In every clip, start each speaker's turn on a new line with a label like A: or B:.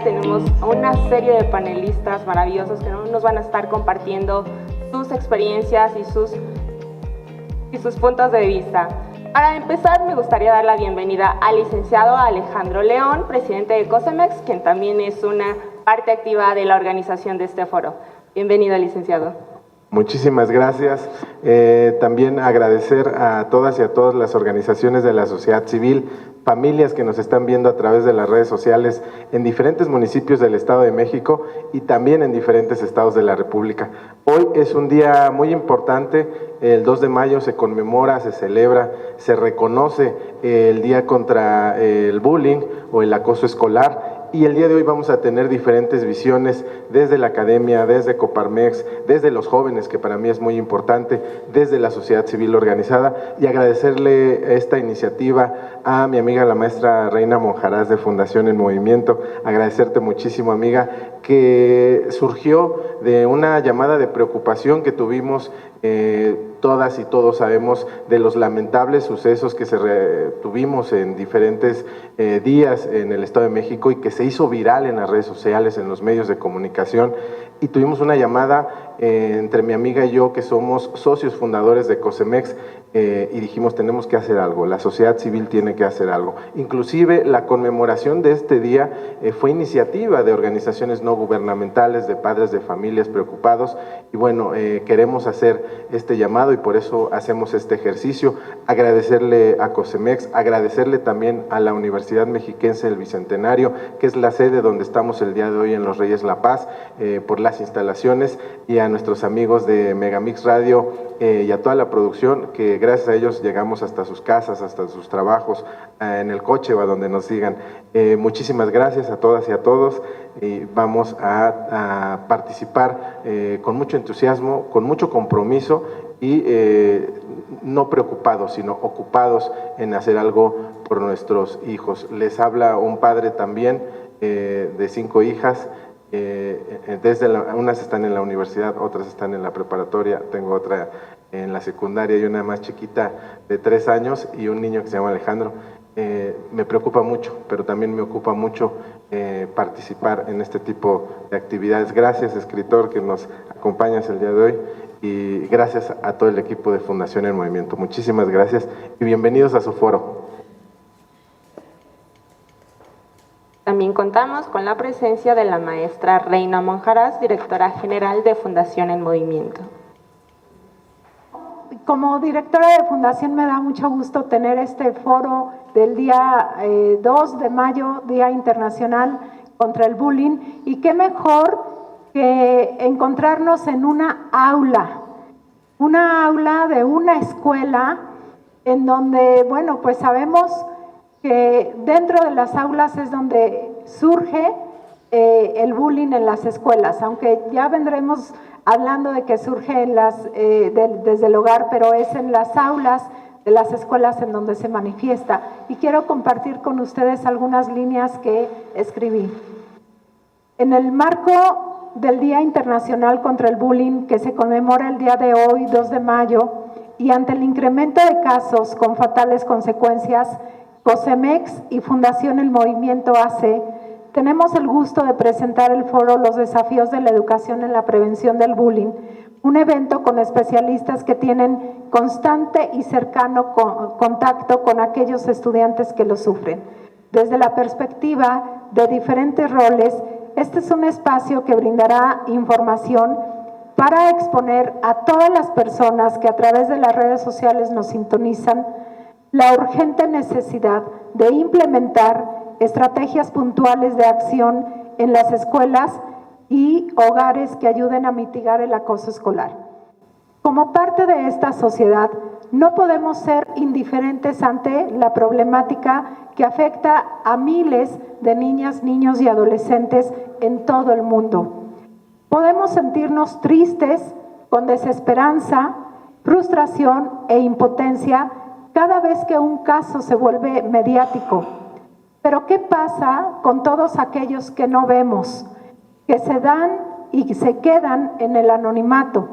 A: tenemos una serie de panelistas maravillosos que nos van a estar compartiendo sus experiencias y sus puntos de vista. Para empezar, me gustaría dar la bienvenida al licenciado Alejandro León, presidente de COSEMEX, quien también es una parte activa de la organización de este foro. Bienvenido, licenciado.
B: Muchísimas gracias. También agradecer a todas y a todas las organizaciones de la sociedad civil, familias que nos están viendo a través de las redes sociales en diferentes municipios del Estado de México y también en diferentes estados de la República. Hoy es un día muy importante, el 2 de mayo se conmemora, se celebra, se reconoce el Día contra el Bullying o el acoso escolar. Y el día de hoy vamos a tener diferentes visiones desde la academia, desde Coparmex, desde los jóvenes, que para mí es muy importante, desde la sociedad civil organizada, y agradecerle esta iniciativa a mi amiga la maestra Reina Monjaraz de Fundación en Movimiento. Agradecerte muchísimo, amiga, que surgió de una llamada de preocupación que tuvimos todas y todos sabemos de los lamentables sucesos que tuvimos en diferentes días en el Estado de México y que se hizo viral en las redes sociales, en los medios de comunicación, y tuvimos una llamada entre mi amiga y yo, que somos socios fundadores de COSEMEX, y dijimos, tenemos que hacer algo, la sociedad civil tiene que hacer algo. Inclusive la conmemoración de este día fue iniciativa de organizaciones no gubernamentales, de padres de familias preocupados, y bueno, queremos hacer este llamado y por eso hacemos este ejercicio. Agradecerle a COSEMEX, agradecerle también a la Universidad Mexiquense del Bicentenario, que es la sede donde estamos el día de hoy en Los Reyes La Paz, por las instalaciones, y a nuestros amigos de Megamix Radio y a toda la producción, que gracias a ellos llegamos hasta sus casas, hasta sus trabajos, en el coche o a donde nos sigan. Muchísimas gracias a todas y a todos, y vamos a participar con mucho entusiasmo, con mucho compromiso y no preocupados, sino ocupados en hacer algo por nuestros hijos. Les habla un padre también de 5 hijas, unas están en la universidad, otras están en la preparatoria, tengo otra en la secundaria y una más chiquita de 3 años y un niño que se llama Alejandro. Me preocupa mucho, pero también me ocupa mucho participar en este tipo de actividades. Gracias, escritor, que nos acompañas el día de hoy, y gracias a todo el equipo de Fundación en Movimiento. Muchísimas gracias y bienvenidos a su foro.
A: También contamos con la presencia de la maestra Reina Monjaraz, directora general de Fundación en Movimiento.
C: Como directora de Fundación me da mucho gusto tener este foro del día 2 de mayo, Día Internacional contra el Bullying, y qué mejor que encontrarnos en una aula de una escuela en donde, bueno, pues sabemos que dentro de las aulas es donde surge el bullying en las escuelas, aunque ya vendremos hablando de que surge desde el hogar, pero es en las aulas de las escuelas en donde se manifiesta. Y quiero compartir con ustedes algunas líneas que escribí. En el marco del Día Internacional contra el Bullying, que se conmemora el día de hoy, 2 de mayo, y ante el incremento de casos con fatales consecuencias, COSEMEX y Fundación El Movimiento AC tenemos el gusto de presentar el foro Los desafíos de la educación en la prevención del bullying, un evento con especialistas que tienen constante y cercano contacto con aquellos estudiantes que lo sufren. Desde la perspectiva de diferentes roles, este es un espacio que brindará información para exponer a todas las personas que a través de las redes sociales nos sintonizan la urgente necesidad de implementar estrategias puntuales de acción en las escuelas y hogares que ayuden a mitigar el acoso escolar. Como parte de esta sociedad, no podemos ser indiferentes ante la problemática que afecta a miles de niñas, niños y adolescentes en todo el mundo. Podemos sentirnos tristes, con desesperanza, frustración e impotencia cada vez que un caso se vuelve mediático. Pero ¿qué pasa con todos aquellos que no vemos, que se dan y se quedan en el anonimato?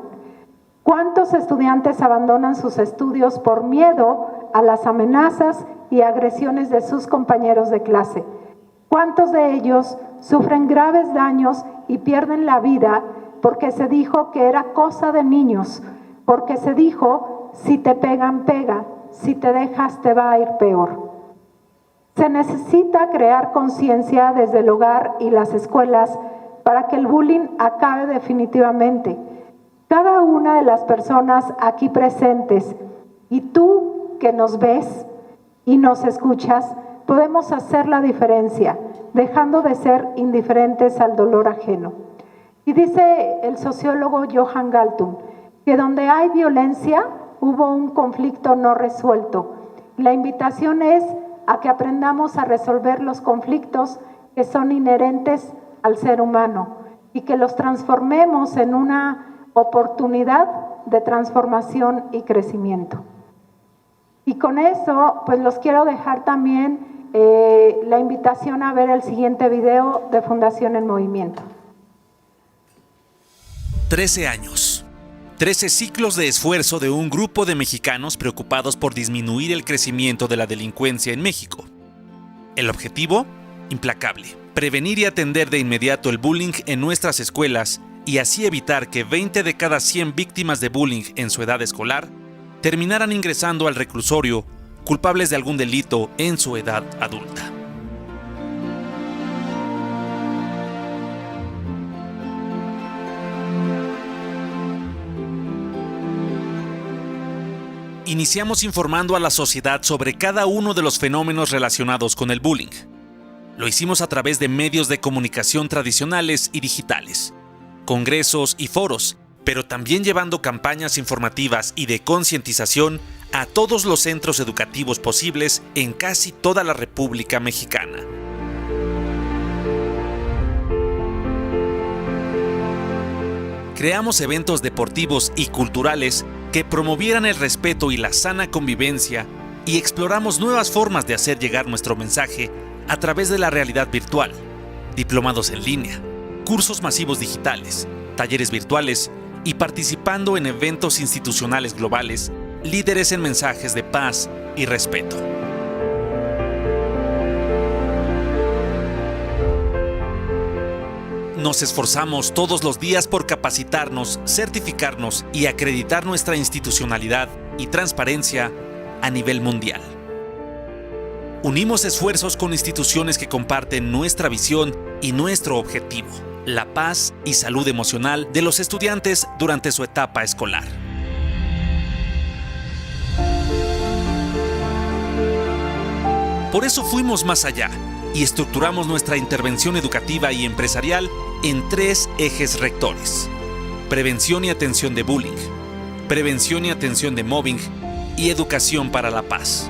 C: ¿Cuántos estudiantes abandonan sus estudios por miedo a las amenazas y agresiones de sus compañeros de clase? ¿Cuántos de ellos sufren graves daños y pierden la vida porque se dijo que era cosa de niños? Porque se dijo, si te pegan, pega, si te dejas te va a ir peor. Se necesita crear conciencia desde el hogar y las escuelas para que el bullying acabe definitivamente. Cada una de las personas aquí presentes y tú que nos ves y nos escuchas, podemos hacer la diferencia, dejando de ser indiferentes al dolor ajeno. Y dice el sociólogo Johan Galtung que donde hay violencia hubo un conflicto no resuelto. La invitación es a que aprendamos a resolver los conflictos que son inherentes al ser humano y que los transformemos en una oportunidad de transformación y crecimiento. Y con eso, pues los quiero dejar también la invitación a ver el siguiente video de Fundación en Movimiento.
D: 13 años. 13 ciclos de esfuerzo de un grupo de mexicanos preocupados por disminuir el crecimiento de la delincuencia en México. El objetivo, implacable: prevenir y atender de inmediato el bullying en nuestras escuelas y así evitar que 20 de cada 100 víctimas de bullying en su edad escolar terminaran ingresando al reclusorio culpables de algún delito en su edad adulta. Iniciamos informando a la sociedad sobre cada uno de los fenómenos relacionados con el bullying. Lo hicimos a través de medios de comunicación tradicionales y digitales, congresos y foros, pero también llevando campañas informativas y de concientización a todos los centros educativos posibles en casi toda la República Mexicana. Creamos eventos deportivos y culturales que promovieran el respeto y la sana convivencia y exploramos nuevas formas de hacer llegar nuestro mensaje a través de la realidad virtual, diplomados en línea, cursos masivos digitales, talleres virtuales y participando en eventos institucionales globales, líderes en mensajes de paz y respeto. Nos esforzamos todos los días por capacitarnos, certificarnos y acreditar nuestra institucionalidad y transparencia a nivel mundial. Unimos esfuerzos con instituciones que comparten nuestra visión y nuestro objetivo: la paz y salud emocional de los estudiantes durante su etapa escolar. Por eso fuimos más allá y estructuramos nuestra intervención educativa y empresarial en 3 ejes rectores: prevención y atención de bullying, prevención y atención de mobbing y educación para la paz.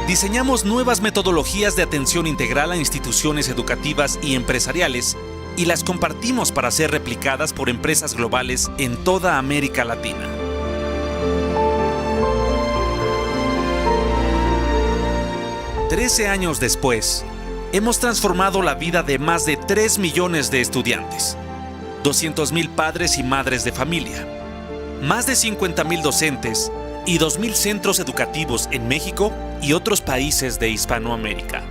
D: Diseñamos nuevas metodologías de atención integral a instituciones educativas y empresariales y las compartimos para ser replicadas por empresas globales en toda América Latina. Trece años después, hemos transformado la vida de más de 3 millones de estudiantes, 200,000 padres y madres de familia, más de 50,000 docentes y 2,000 centros educativos en México y otros países de Hispanoamérica.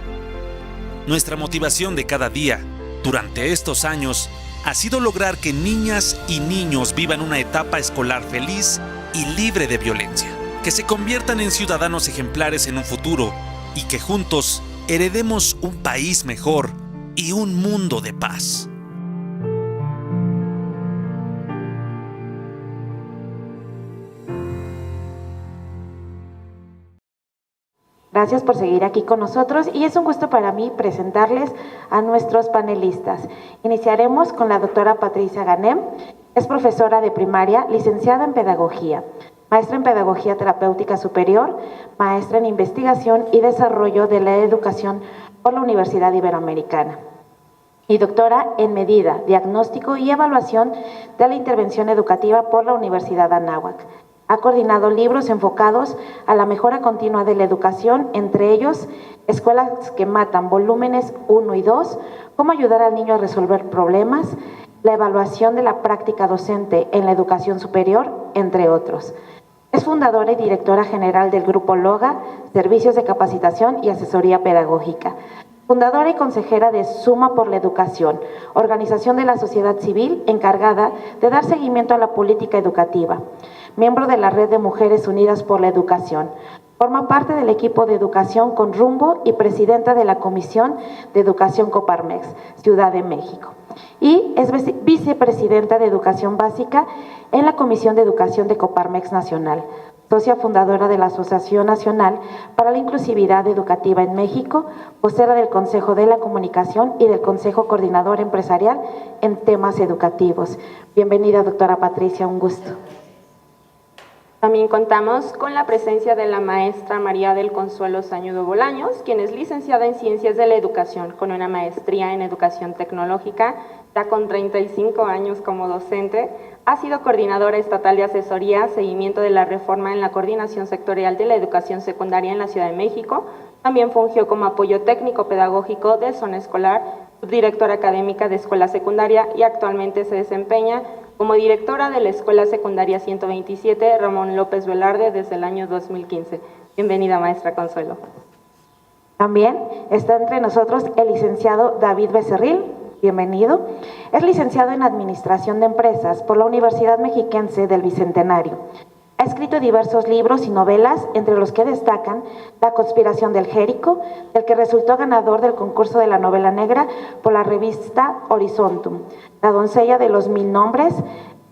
D: Nuestra motivación de cada día, durante estos años, ha sido lograr que niñas y niños vivan una etapa escolar feliz y libre de violencia, que se conviertan en ciudadanos ejemplares en un futuro y que juntos heredemos un país mejor y un mundo de paz.
E: Gracias por seguir aquí con nosotros y es un gusto para mí presentarles a nuestros panelistas. Iniciaremos con la doctora Patricia Ganem. Es profesora de primaria, licenciada en pedagogía, maestra en pedagogía terapéutica superior, maestra en investigación y desarrollo de la educación por la Universidad Iberoamericana y doctora en medida, diagnóstico y evaluación de la intervención educativa por la Universidad Anáhuac. Ha coordinado libros enfocados a la mejora continua de la educación, entre ellos Escuelas que Matan, volúmenes 1 y 2, Cómo ayudar al niño a resolver problemas, la evaluación de la práctica docente en la educación superior, entre otros. Es fundadora y directora general del Grupo LOGA, Servicios de Capacitación y Asesoría Pedagógica. Fundadora y consejera de Suma por la Educación, organización de la sociedad civil encargada de dar seguimiento a la política educativa. Miembro de la Red de Mujeres Unidas por la Educación. Forma parte del equipo de educación con rumbo y presidenta de la Comisión de Educación Coparmex, Ciudad de México. Y es vicepresidenta de Educación Básica en la Comisión de Educación de Coparmex Nacional. Socia fundadora de la Asociación Nacional para la Inclusividad Educativa en México, vocera del Consejo de la Comunicación y del Consejo Coordinador Empresarial en temas educativos. Bienvenida, doctora Patricia, un gusto.
A: También contamos con la presencia de la maestra María del Consuelo Sañudo Bolaños, quien es licenciada en Ciencias de la Educación con una maestría en Educación Tecnológica, ya con 35 años como docente. Ha sido coordinadora estatal de asesoría, seguimiento de la reforma en la coordinación sectorial de la educación secundaria en la Ciudad de México. También fungió como apoyo técnico pedagógico de zona escolar, subdirectora académica de escuela secundaria y actualmente se desempeña como directora de la Escuela Secundaria 127 Ramón López Velarde desde el año 2015. Bienvenida, maestra Consuelo.
E: También está entre nosotros el licenciado David Becerril. Bienvenido. Es licenciado en Administración de Empresas por la Universidad Mexiquense del Bicentenario. Ha escrito diversos libros y novelas, entre los que destacan La Conspiración del Jerico, del que resultó ganador del concurso de la novela negra por la revista Horizontum, La Doncella de los Mil Nombres,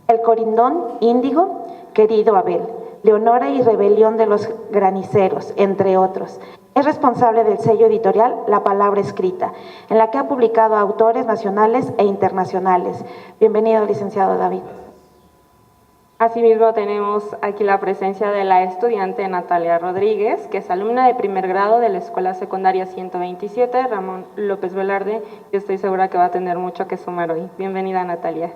E: El Corindón Índigo, Querido Abel, Leonora y Rebelión de los Graniceros, entre otros. Es responsable del sello editorial La Palabra Escrita, en la que ha publicado a autores nacionales e internacionales. Bienvenido, licenciado David.
A: Asimismo, tenemos aquí la presencia de la estudiante Natalia Rodríguez, que es alumna de primer grado de la Escuela Secundaria 127, Ramón López Velarde, y estoy segura que va a tener mucho que sumar hoy. Bienvenida, Natalia.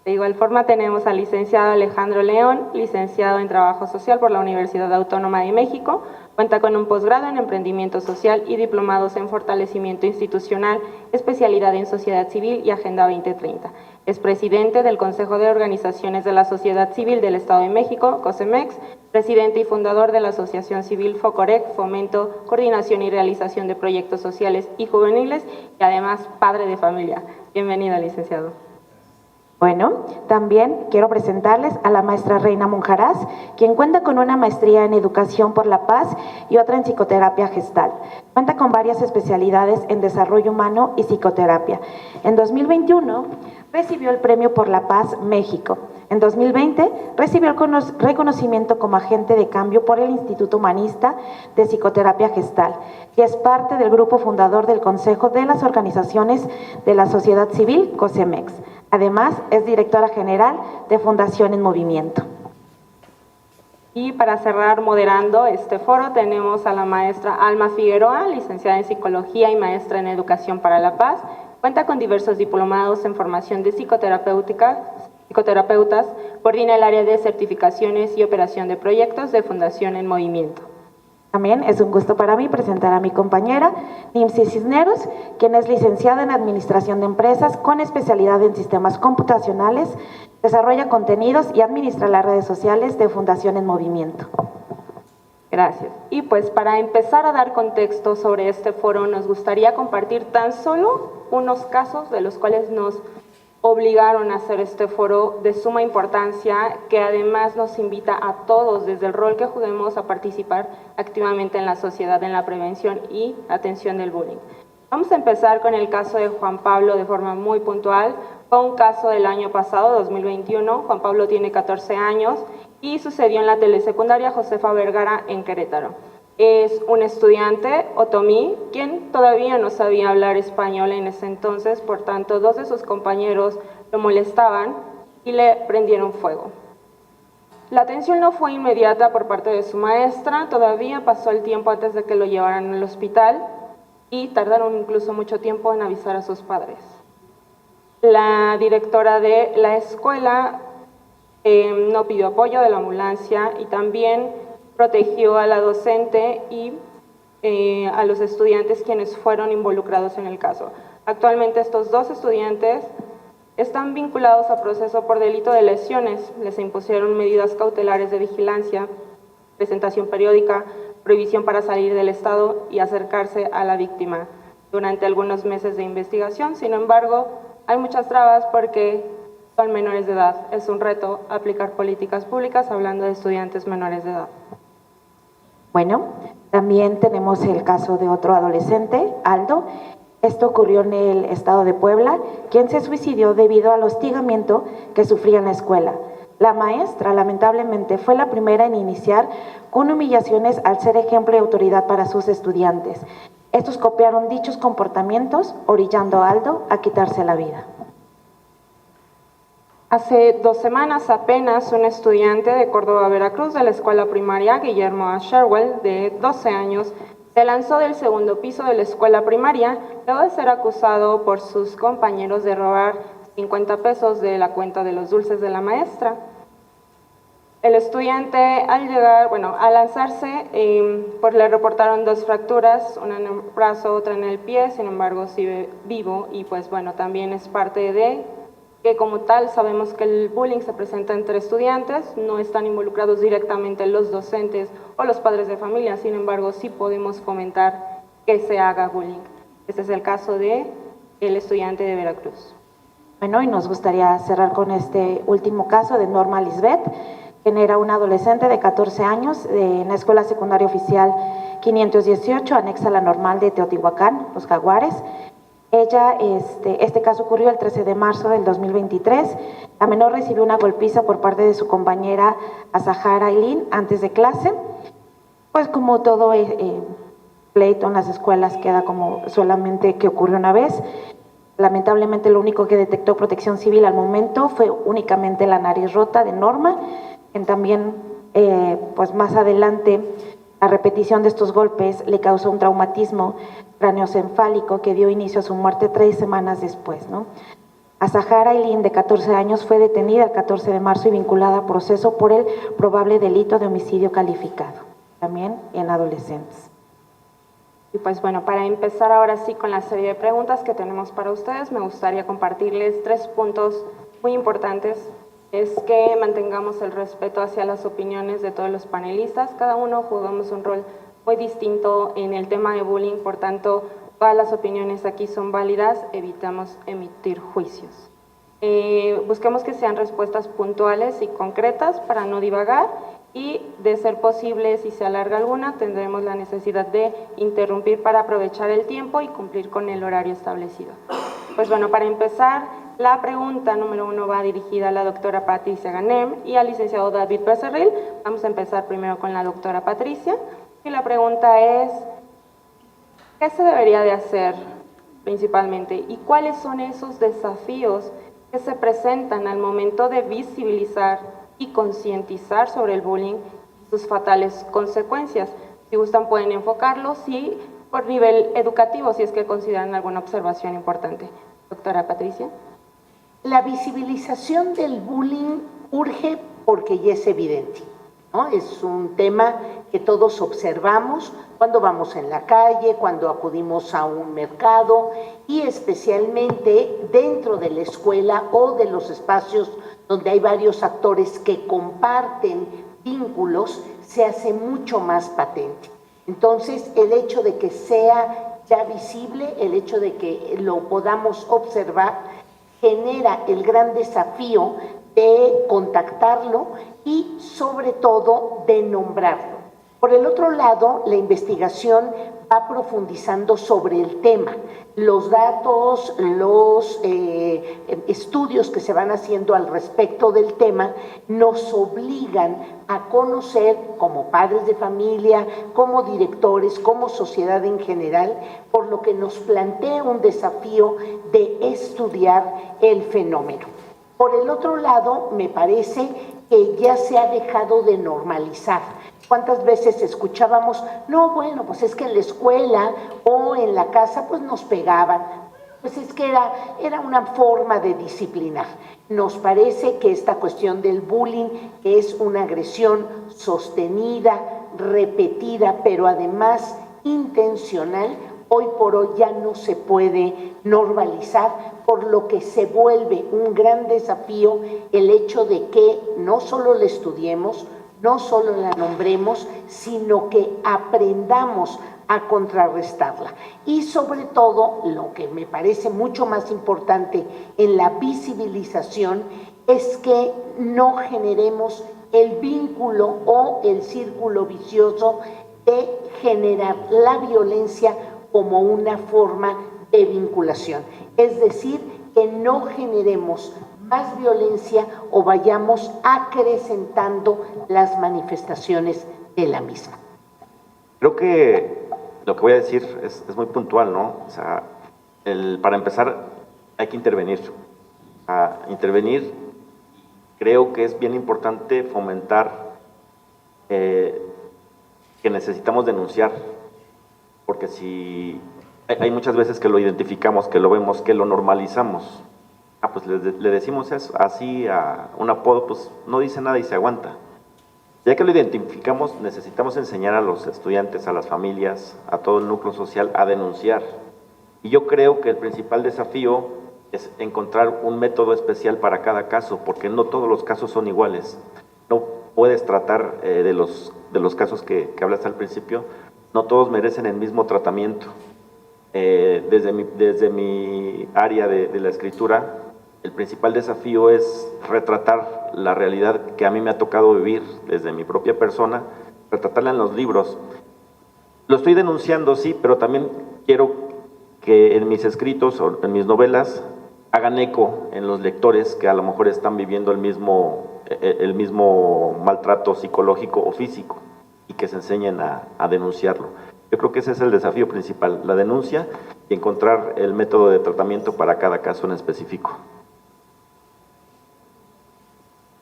A: De igual forma, tenemos al licenciado Alejandro León, licenciado en Trabajo Social por la Universidad Autónoma de México. Cuenta con un posgrado en Emprendimiento Social y diplomados en Fortalecimiento Institucional, especialidad en Sociedad Civil y Agenda 2030. Es presidente del Consejo de Organizaciones de la Sociedad Civil del Estado de México, COSEMEX, presidente y fundador de la Asociación Civil FOCOREC, Fomento, Coordinación y Realización de Proyectos Sociales y Juveniles, y además padre de familia. Bienvenido, licenciado.
E: Bueno, también quiero presentarles a la maestra Reina Monjarás, quien cuenta con una maestría en Educación por la Paz y otra en Psicoterapia Gestal. Cuenta con varias especialidades en Desarrollo Humano y Psicoterapia. En 2021 recibió el Premio por la Paz México. En 2020 recibió el reconocimiento como agente de cambio por el Instituto Humanista de Psicoterapia Gestal y es parte del grupo fundador del Consejo de las Organizaciones de la Sociedad Civil, COSEMEX. Además, es directora general de Fundación en Movimiento.
A: Y para cerrar moderando este foro tenemos a la maestra Alma Figueroa, licenciada en Psicología y maestra en Educación para la Paz. Cuenta con diversos diplomados en formación de psicoterapeutas, coordina el área de certificaciones y operación de proyectos de Fundación en Movimiento.
E: También es un gusto para mí presentar a mi compañera Nimsi Cisneros, quien es licenciada en Administración de Empresas con especialidad en Sistemas Computacionales, desarrolla contenidos y administra las redes sociales de Fundación en Movimiento.
A: Gracias. Y pues para empezar a dar contexto sobre este foro, nos gustaría compartir tan solo unos casos de los cuales nos obligaron a hacer este foro de suma importancia, que además nos invita a todos, desde el rol que juguemos, a participar activamente en la sociedad en la prevención y atención del bullying. Vamos a empezar con el caso de Juan Pablo de forma muy puntual. Fue un caso del año pasado, 2021. Juan Pablo tiene 14 años y sucedió en la telesecundaria Josefa Vergara en Querétaro. Es un estudiante otomí, quien todavía no sabía hablar español en ese entonces, por tanto, dos de sus compañeros lo molestaban y le prendieron fuego. La atención no fue inmediata por parte de su maestra, todavía pasó el tiempo antes de que lo llevaran al hospital y tardaron incluso mucho tiempo en avisar a sus padres. La directora de la escuela no pidió apoyo de la ambulancia y también protegió a la docente y a los estudiantes quienes fueron involucrados en el caso. Actualmente estos dos estudiantes están vinculados a proceso por delito de lesiones. Les impusieron medidas cautelares de vigilancia, presentación periódica, prohibición para salir del estado y acercarse a la víctima durante algunos meses de investigación. Sin embargo, hay muchas trabas porque son menores de edad. Es un reto aplicar políticas públicas hablando de estudiantes menores de edad.
E: Bueno, también tenemos el caso de otro adolescente, Aldo. Esto ocurrió en el estado de Puebla, quien se suicidió debido al hostigamiento que sufría en la escuela. La maestra, lamentablemente, fue la primera en iniciar con humillaciones al ser ejemplo y autoridad para sus estudiantes. Estos copiaron dichos comportamientos, orillando a Aldo a quitarse la vida.
A: Hace 2 semanas apenas, un estudiante de Córdoba, Veracruz, de la escuela primaria Guillermo A. Sherwell, de 12 años, se lanzó del segundo piso de la escuela primaria luego de ser acusado por sus compañeros de robar 50 pesos de la cuenta de los dulces de la maestra. El estudiante al lanzarse, pues le reportaron 2 fracturas, una en el brazo, otra en el pie, sin embargo sigue vivo y pues bueno, también es parte de que como tal sabemos que el bullying se presenta entre estudiantes, no están involucrados directamente los docentes o los padres de familia, sin embargo sí podemos fomentar que se haga bullying. Este es el caso de el estudiante de Veracruz.
E: Bueno, y nos gustaría cerrar con este último caso de Norma Lisbeth, quien era una adolescente de 14 años en la Escuela Secundaria Oficial 518, anexa a la normal de Teotihuacán, Los Jaguares. Ella, este caso ocurrió el 13 de marzo del 2023. La menor recibió una golpiza por parte de su compañera Azahara Ailín antes de clase. Pues como todo pleito en las escuelas queda como solamente que ocurrió una vez. Lamentablemente lo único que detectó Protección Civil al momento fue únicamente la nariz rota de Norma, quien también pues más adelante la repetición de estos golpes le causó un traumatismo craneoencefálico que dio inicio a su muerte 3 semanas después, ¿no? Azahara Ailín, de 14 años, fue detenida el 14 de marzo y vinculada a proceso por el probable delito de homicidio calificado, también en adolescentes.
A: Y pues bueno, para empezar ahora sí con la serie de preguntas que tenemos para ustedes, me gustaría compartirles 3 puntos muy importantes. Es que mantengamos el respeto hacia las opiniones de todos los panelistas. Cada uno jugamos un rol muy distinto en el tema de bullying, por tanto, todas las opiniones aquí son válidas, evitamos emitir juicios. Busquemos que sean respuestas puntuales y concretas para no divagar y, de ser posible, si se alarga alguna, tendremos la necesidad de interrumpir para aprovechar el tiempo y cumplir con el horario establecido. Pues bueno, para empezar, la pregunta número 1 va dirigida a la doctora Patricia Ganem y al licenciado David Becerril. Vamos a empezar primero con la doctora Patricia. Y la pregunta es, ¿qué se debería de hacer principalmente? ¿Y cuáles son esos desafíos que se presentan al momento de visibilizar y concientizar sobre el bullying y sus fatales consecuencias? Si gustan pueden enfocarlo, sí, por nivel educativo, si es que consideran alguna observación importante. Doctora Patricia.
F: La visibilización del bullying urge porque ya es evidente, ¿no? Es un tema que todos observamos cuando vamos en la calle, cuando acudimos a un mercado y especialmente dentro de la escuela o de los espacios donde hay varios actores que comparten vínculos, se hace mucho más patente. Entonces, el hecho de que sea ya visible, el hecho de que lo podamos observar, genera el gran desafío de contactarlo y sobre todo de nombrarlo. Por el otro lado, la investigación va profundizando sobre el tema. Los datos, los estudios que se van haciendo al respecto del tema nos obligan a conocer como padres de familia, como directores, como sociedad en general, por lo que nos plantea un desafío de estudiar el fenómeno. Por el otro lado, me parece que ya se ha dejado de normalizar. ¿Cuántas veces escuchábamos? No, bueno, pues es que en la escuela o en la casa pues nos pegaban. Pues es que era una forma de disciplinar. Nos parece que esta cuestión del bullying es una agresión sostenida, repetida, pero además intencional, hoy por hoy ya no se puede normalizar, por lo que se vuelve un gran desafío el hecho de que no solo la estudiemos, no solo la nombremos, sino que aprendamos a contrarrestarla. Y sobre todo, lo que me parece mucho más importante en la visibilización es que no generemos el vínculo o el círculo vicioso de generar la violencia como una forma de vinculación. Es decir, que no generemos más violencia o vayamos acrecentando las manifestaciones de la misma.
G: Creo que lo que voy a decir es muy puntual, ¿no? O sea, para empezar hay que intervenir. Intervenir, creo que es bien importante fomentar que necesitamos denunciar, porque si hay muchas veces que lo identificamos, que lo vemos, que lo normalizamos. Pues le decimos eso, así a un apodo, pues no dice nada y se aguanta. Ya que lo identificamos, necesitamos enseñar a los estudiantes, a las familias, a todo el núcleo social a denunciar. Y yo creo que el principal desafío es encontrar un método especial para cada caso, porque no todos los casos son iguales. No puedes tratar de los casos que hablaste al principio, no todos merecen el mismo tratamiento. Desde mi área de la escritura, el principal desafío es retratar la realidad que a mí me ha tocado vivir desde mi propia persona, retratarla en los libros. Lo estoy denunciando, sí, pero también quiero que en mis escritos o en mis novelas hagan eco en los lectores que a lo mejor están viviendo el mismo maltrato psicológico o físico y que se enseñen a denunciarlo. Yo creo que ese es el desafío principal, la denuncia y encontrar el método de tratamiento para cada caso en específico.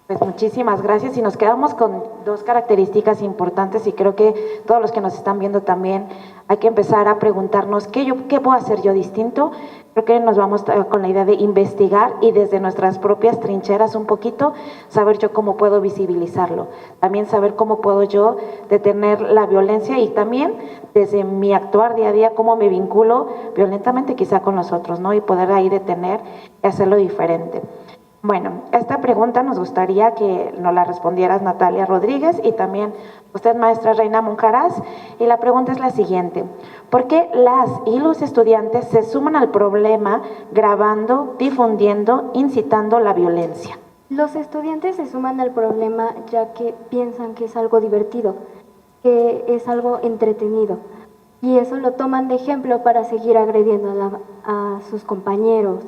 E: Pues muchísimas gracias y nos quedamos con dos características importantes y creo que todos los que nos están viendo también hay que empezar a preguntarnos qué puedo hacer yo distinto. Creo que nos vamos con la idea de investigar y desde nuestras propias trincheras un poquito saber yo cómo puedo visibilizarlo, también saber cómo puedo yo detener la violencia y también desde mi actuar día a día cómo me vinculo violentamente quizá con los otros, ¿no? Y poder ahí detener y hacerlo diferente. Bueno, esta pregunta nos gustaría que nos la respondieras Natalia Rodríguez y también usted, maestra Reina Monjaraz. Y la pregunta es la siguiente: ¿por qué las y los estudiantes se suman al problema grabando, difundiendo, incitando la violencia?
H: Los estudiantes se suman al problema ya que piensan que es algo divertido, que es algo entretenido. Y eso lo toman de ejemplo para seguir agrediendo a sus compañeros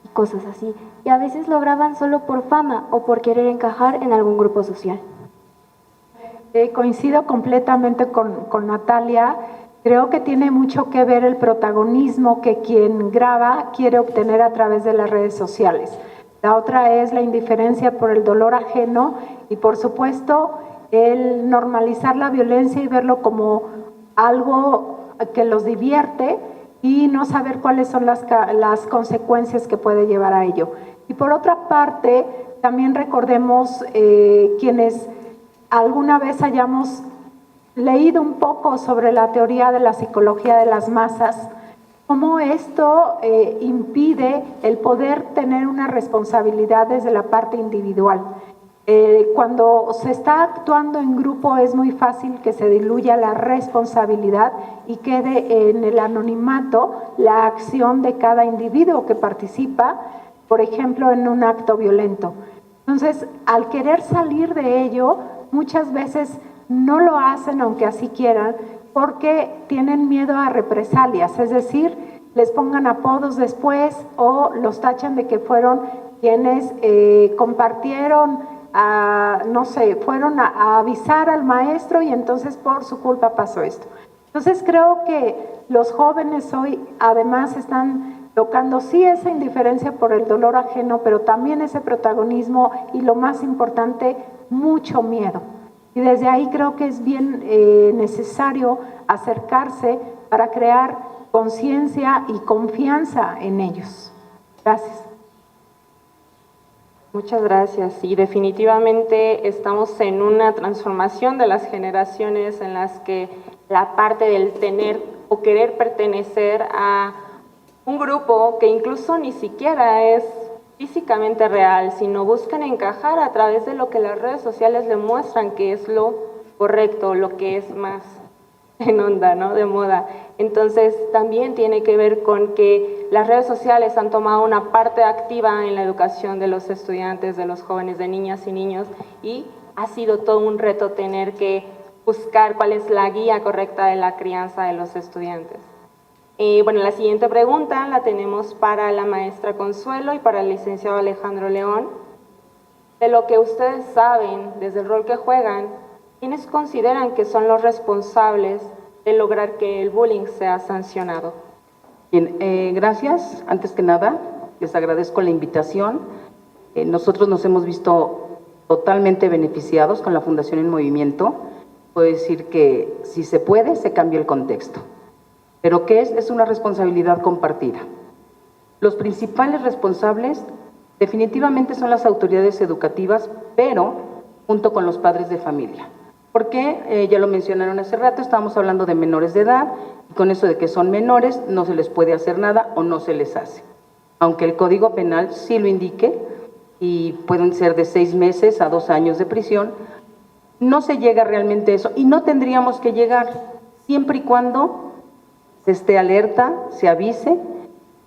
H: y cosas así. Y a veces lo graban solo por fama o por querer encajar en algún grupo social.
C: Coincido completamente con Natalia. Creo que tiene mucho que ver el protagonismo que quien graba quiere obtener a través de las redes sociales. La otra es la indiferencia por el dolor ajeno y, por supuesto, el normalizar la violencia y verlo como algo que los divierte y no saber cuáles son las consecuencias que puede llevar a ello. Y por otra parte, también recordemos quienes alguna vez hayamos leído un poco sobre la teoría de la psicología de las masas, cómo esto impide el poder tener una responsabilidad desde la parte individual. Cuando se está actuando en grupo es muy fácil que se diluya la responsabilidad y quede en el anonimato la acción de cada individuo que participa, por ejemplo, en un acto violento. Entonces, al querer salir de ello, muchas veces no lo hacen, aunque así quieran, porque tienen miedo a represalias, es decir, les pongan apodos después o los tachan de que fueron quienes compartieron, no sé, fueron a avisar al maestro y entonces por su culpa pasó esto. Entonces creo que los jóvenes hoy además están tocando sí esa indiferencia por el dolor ajeno, pero también ese protagonismo y lo más importante, mucho miedo. Y desde ahí creo que es bien necesario acercarse para crear conciencia y confianza en ellos. Gracias.
A: Muchas gracias. Y definitivamente estamos en una transformación de las generaciones en las que la parte del tener o querer pertenecer a un grupo que incluso ni siquiera es físicamente real, sino buscan encajar a través de lo que las redes sociales le muestran que es lo correcto, lo que es más en onda, ¿no? De moda. Entonces también tiene que ver con que las redes sociales han tomado una parte activa en la educación de los estudiantes, de los jóvenes, de niñas y niños, y ha sido todo un reto tener que buscar cuál es la guía correcta de la crianza de los estudiantes. Bueno, la siguiente pregunta la tenemos para la maestra Consuelo y para el licenciado Alejandro León. De lo que ustedes saben, desde el rol que juegan, ¿quiénes consideran que son los responsables de lograr que el bullying sea sancionado?
I: Bien, gracias. Antes que nada, les agradezco la invitación. Nosotros nos hemos visto totalmente beneficiados con la Fundación En Movimiento. Puedo decir que si se puede, se cambia el contexto. Pero ¿qué es? Es una responsabilidad compartida. Los principales responsables definitivamente son las autoridades educativas, pero junto con los padres de familia. Porque, ya lo mencionaron hace rato, estábamos hablando de menores de edad, y con eso de que son menores no se les puede hacer nada o no se les hace. Aunque el Código Penal sí lo indique, y pueden ser de 6 meses a 2 años de prisión, no se llega realmente a eso, y no tendríamos que llegar, siempre y cuando se esté alerta, se avise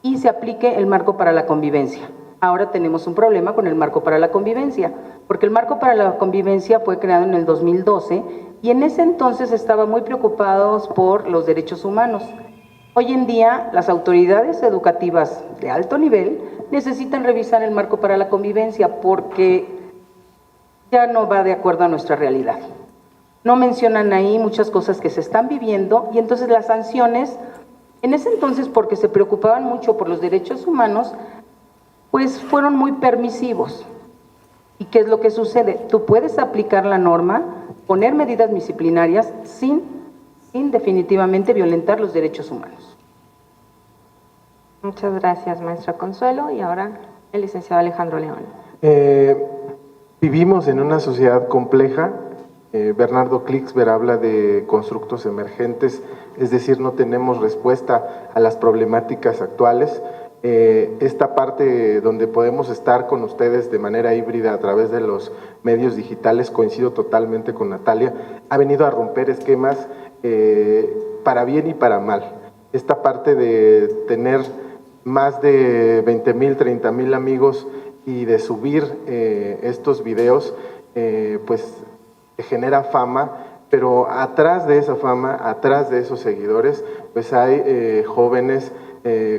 I: y se aplique el marco para la convivencia. Ahora tenemos un problema con el marco para la convivencia, porque el marco para la convivencia fue creado en el 2012 y en ese entonces estaban muy preocupados por los derechos humanos. Hoy en día las autoridades educativas de alto nivel necesitan revisar el marco para la convivencia porque ya no va de acuerdo a nuestra realidad. No mencionan ahí muchas cosas que se están viviendo y entonces las sanciones, en ese entonces porque se preocupaban mucho por los derechos humanos, pues fueron muy permisivos. ¿Y qué es lo que sucede? Tú puedes aplicar la norma, poner medidas disciplinarias sin definitivamente violentar los derechos humanos.
A: Muchas gracias, maestra Consuelo. Y ahora el licenciado Alejandro León.
B: Vivimos en una sociedad compleja. Bernardo Klicksberg habla de constructos emergentes, es decir, no tenemos respuesta a las problemáticas actuales. Esta parte donde podemos estar con ustedes de manera híbrida a través de los medios digitales, coincido totalmente con Natalia, ha venido a romper esquemas para bien y para mal. Esta parte de tener más de 20,000, 30,000 amigos y de subir estos videos, pues genera fama, pero atrás de esa fama, atrás de esos seguidores, pues hay jóvenes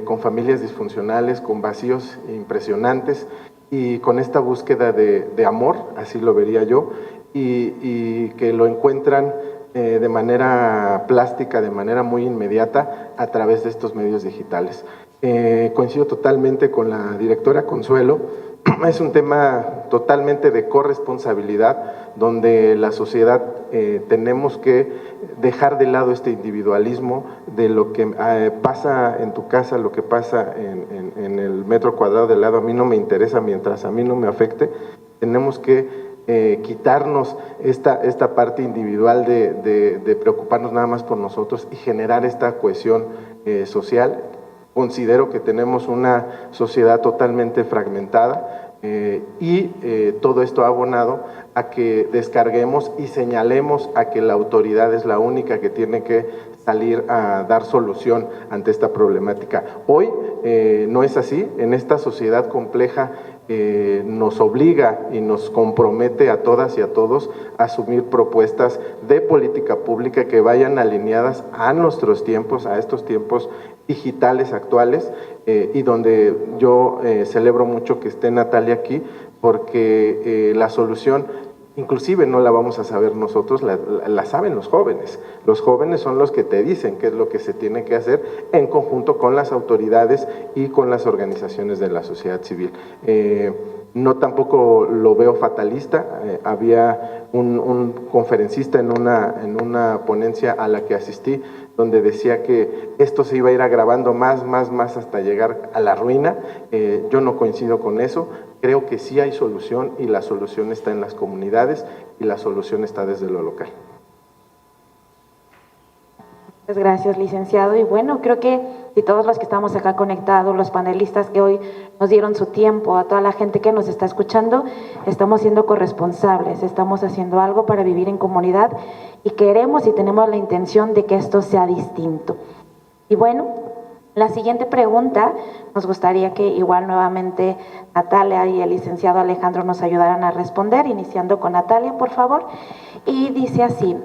B: con familias disfuncionales, con vacíos impresionantes y con esta búsqueda de amor, así lo vería yo, y que lo encuentran de manera plástica, de manera muy inmediata a través de estos medios digitales. Coincido totalmente con la directora Consuelo. Es un tema totalmente de corresponsabilidad, donde la sociedad tenemos que dejar de lado este individualismo de lo que pasa en tu casa, lo que pasa en el metro cuadrado de lado. A mí no me interesa mientras a mí no me afecte. Tenemos que quitarnos esta parte individual de preocuparnos nada más por nosotros y generar esta cohesión social. Considero que tenemos una sociedad totalmente fragmentada y todo esto ha abonado a que descarguemos y señalemos a que la autoridad es la única que tiene que salir a dar solución ante esta problemática. Hoy no es así. En esta sociedad compleja nos obliga y nos compromete a todas y a todos a asumir propuestas de política pública que vayan alineadas a nuestros tiempos, a estos tiempos digitales actuales, y donde yo celebro mucho que esté Natalia aquí, porque la solución inclusive no la vamos a saber nosotros, la saben los jóvenes. Los jóvenes son los que te dicen qué es lo que se tiene que hacer en conjunto con las autoridades y con las organizaciones de la sociedad civil. No tampoco lo veo fatalista. Había un conferencista en una ponencia a la que asistí, donde decía que esto se iba a ir agravando más hasta llegar a la ruina. Yo no coincido con eso. Creo que sí hay solución y la solución está en las comunidades y la solución está desde lo local.
E: Muchas gracias, licenciado. Y bueno, creo que si todos los que estamos acá conectados, los panelistas que hoy nos dieron su tiempo, a toda la gente que nos está escuchando, estamos siendo corresponsables, estamos haciendo algo para vivir en comunidad y queremos y tenemos la intención de que esto sea distinto. Y bueno, la siguiente pregunta, nos gustaría que igual nuevamente Natalia y el licenciado Alejandro nos ayudaran a responder, iniciando con Natalia, por favor. Y dice así: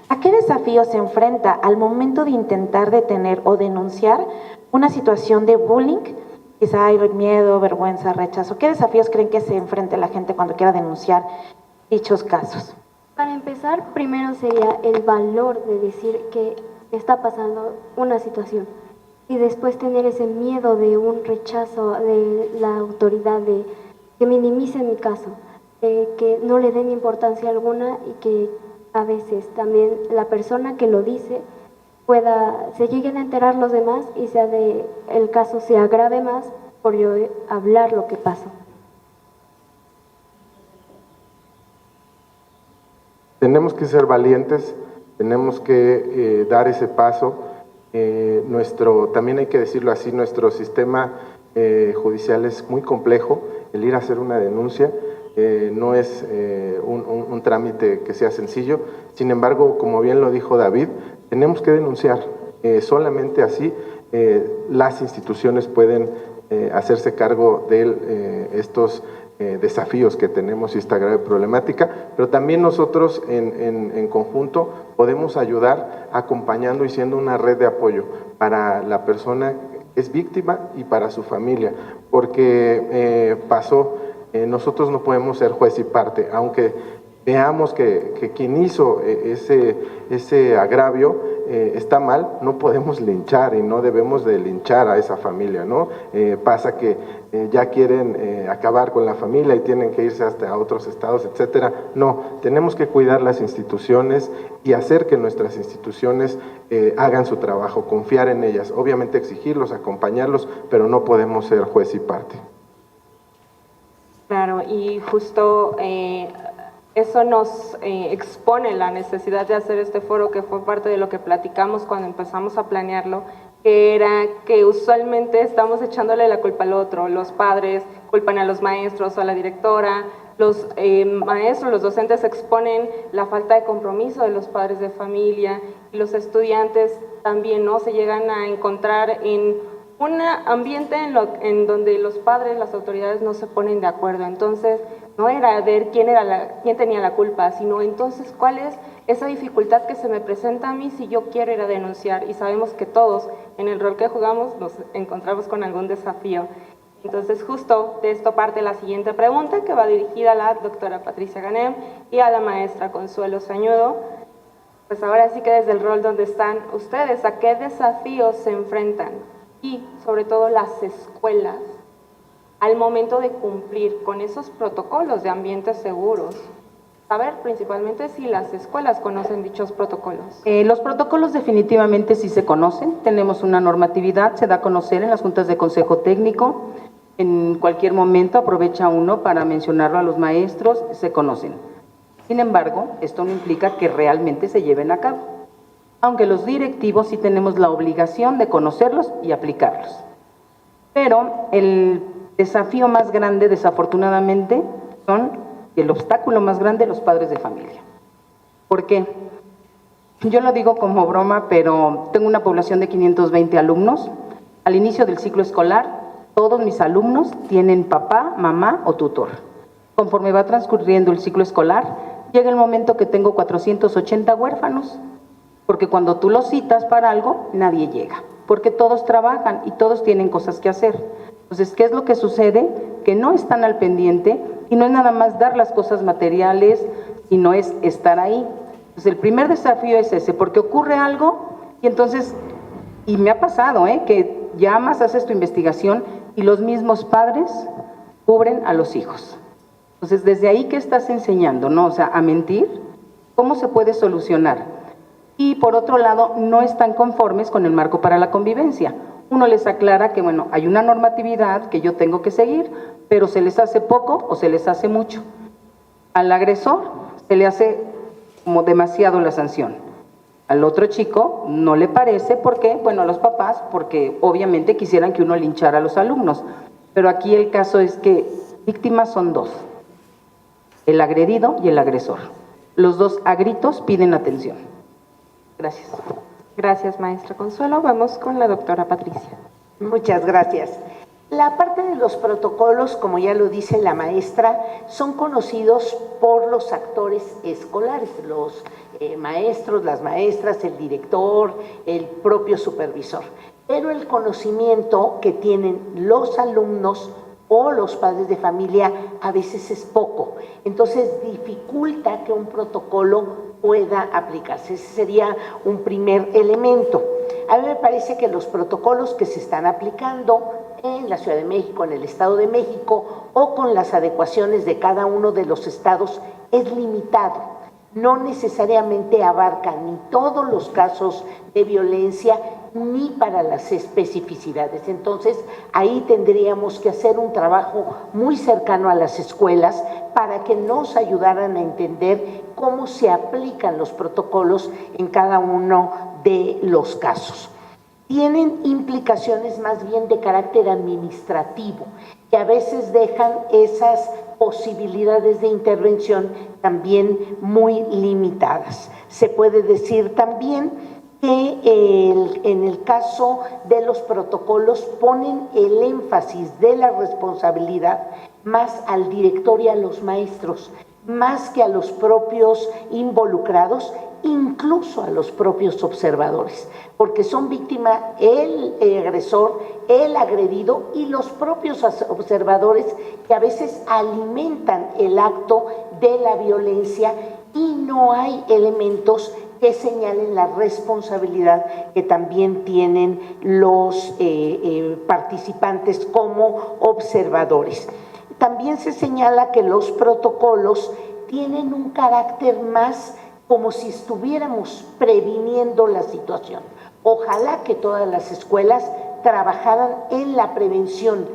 E: ¿a qué desafíos se enfrenta al momento de intentar detener o denunciar una situación de bullying? Quizá hay miedo, vergüenza, rechazo. ¿Qué desafíos creen que se enfrente la gente cuando quiera denunciar dichos casos?
H: Para empezar, primero sería el valor de decir que está pasando una situación y después tener ese miedo de un rechazo de la autoridad, de que minimicen mi caso, de que no le den importancia alguna y que a veces también la persona que lo dice se lleguen a enterar los demás y el caso se agrave más por yo hablar lo que pasó.
B: Tenemos que ser valientes, tenemos que dar ese paso. También hay que decirlo así, nuestro sistema judicial es muy complejo. El ir a hacer una denuncia no es un trámite que sea sencillo. Sin embargo, como bien lo dijo David, tenemos que denunciar. Solamente así las instituciones pueden hacerse cargo de estos desafíos que tenemos y esta grave problemática, pero también nosotros en conjunto podemos ayudar acompañando y siendo una red de apoyo para la persona que es víctima y para su familia, porque nosotros no podemos ser juez y parte, aunque veamos que quien hizo ese agravio está mal, no podemos linchar y no debemos de linchar a esa familia, ¿no? Pasa que ya quieren acabar con la familia y tienen que irse hasta otros estados, etcétera. No, tenemos que cuidar las instituciones y hacer que nuestras instituciones hagan su trabajo, confiar en ellas, obviamente exigirlos, acompañarlos, pero no podemos ser juez y parte.
A: Claro, y justo eso nos expone la necesidad de hacer este foro, que fue parte de lo que platicamos cuando empezamos a planearlo, que era que usualmente estamos echándole la culpa al otro. Los padres culpan a los maestros o a la directora, los maestros, los docentes exponen la falta de compromiso de los padres de familia, y los estudiantes también, ¿no? Se llegan a encontrar en un ambiente en donde los padres, las autoridades no se ponen de acuerdo. Entonces, no era ver quién tenía la culpa, sino entonces cuál es esa dificultad que se me presenta a mí si yo quiero ir a denunciar. Y sabemos que todos, en el rol que jugamos, nos encontramos con algún desafío. Entonces, justo de esto parte la siguiente pregunta, que va dirigida a la doctora Patricia Ganem y a la maestra Consuelo Sañudo. Pues ahora sí que desde el rol donde están ustedes, ¿a qué desafíos se enfrentan? Y sobre todo las escuelas, al momento de cumplir con esos protocolos de ambientes seguros. Saber principalmente si las escuelas conocen dichos protocolos.
I: Los protocolos definitivamente sí se conocen, tenemos una normatividad, se da a conocer en las juntas de consejo técnico, en cualquier momento aprovecha uno para mencionarlo a los maestros, se conocen. Sin embargo, esto no implica que realmente se lleven a cabo, aunque los directivos sí tenemos la obligación de conocerlos y aplicarlos. Pero el desafío más grande, desafortunadamente, el obstáculo más grande, los padres de familia. ¿Por qué? Yo lo digo como broma, pero tengo una población de 520 alumnos. Al inicio del ciclo escolar, todos mis alumnos tienen papá, mamá o tutor. Conforme va transcurriendo el ciclo escolar, llega el momento que tengo 480 huérfanos, porque cuando tú los citas para algo, nadie llega, porque todos trabajan y todos tienen cosas que hacer. Entonces, ¿qué es lo que sucede? Que no están al pendiente y no es nada más dar las cosas materiales, sino es estar ahí. Entonces, el primer desafío es ese, porque ocurre algo y entonces, y me ha pasado, que llamas, haces tu investigación y los mismos padres cubren a los hijos. Entonces, desde ahí, ¿qué estás enseñando? ¿No? O sea, a mentir, ¿cómo se puede solucionar? Y por otro lado, no están conformes con el marco para la convivencia. Uno les aclara que, bueno, hay una normatividad que yo tengo que seguir, pero se les hace poco o se les hace mucho. Al agresor se le hace como demasiado la sanción. Al otro chico no le parece, ¿por qué? Bueno, a los papás, porque obviamente quisieran que uno linchara a los alumnos. Pero aquí el caso es que víctimas son dos, el agredido y el agresor. Los dos a gritos piden atención. Gracias.
A: Gracias, maestra Consuelo. Vamos con la doctora Patricia.
F: Muchas gracias. La parte de los protocolos, como ya lo dice la maestra, son conocidos por los actores escolares, los maestros, las maestras, el director, el propio supervisor. Pero el conocimiento que tienen los alumnos o los padres de familia a veces es poco. Entonces dificulta que un protocolo pueda aplicarse. Ese sería un primer elemento. A mí me parece que los protocolos que se están aplicando en la Ciudad de México, en el Estado de México o con las adecuaciones de cada uno de los estados es limitado. No necesariamente abarca ni todos los casos de violencia ni para las especificidades. Entonces, ahí tendríamos que hacer un trabajo muy cercano a las escuelas para que nos ayudaran a entender cómo se aplican los protocolos en cada uno de los casos. Tienen implicaciones más bien de carácter administrativo, que a veces dejan esas posibilidades de intervención también muy limitadas. Se puede decir también que en el caso de los protocolos ponen el énfasis de la responsabilidad más al director y a los maestros, más que a los propios involucrados, incluso a los propios observadores, porque son víctimas el agresor, el agredido y los propios observadores que a veces alimentan el acto de la violencia y no hay elementos que señalen la responsabilidad que también tienen los participantes como observadores. También se señala que los protocolos tienen un carácter más como si estuviéramos previniendo la situación. Ojalá que todas las escuelas trabajaran en la prevención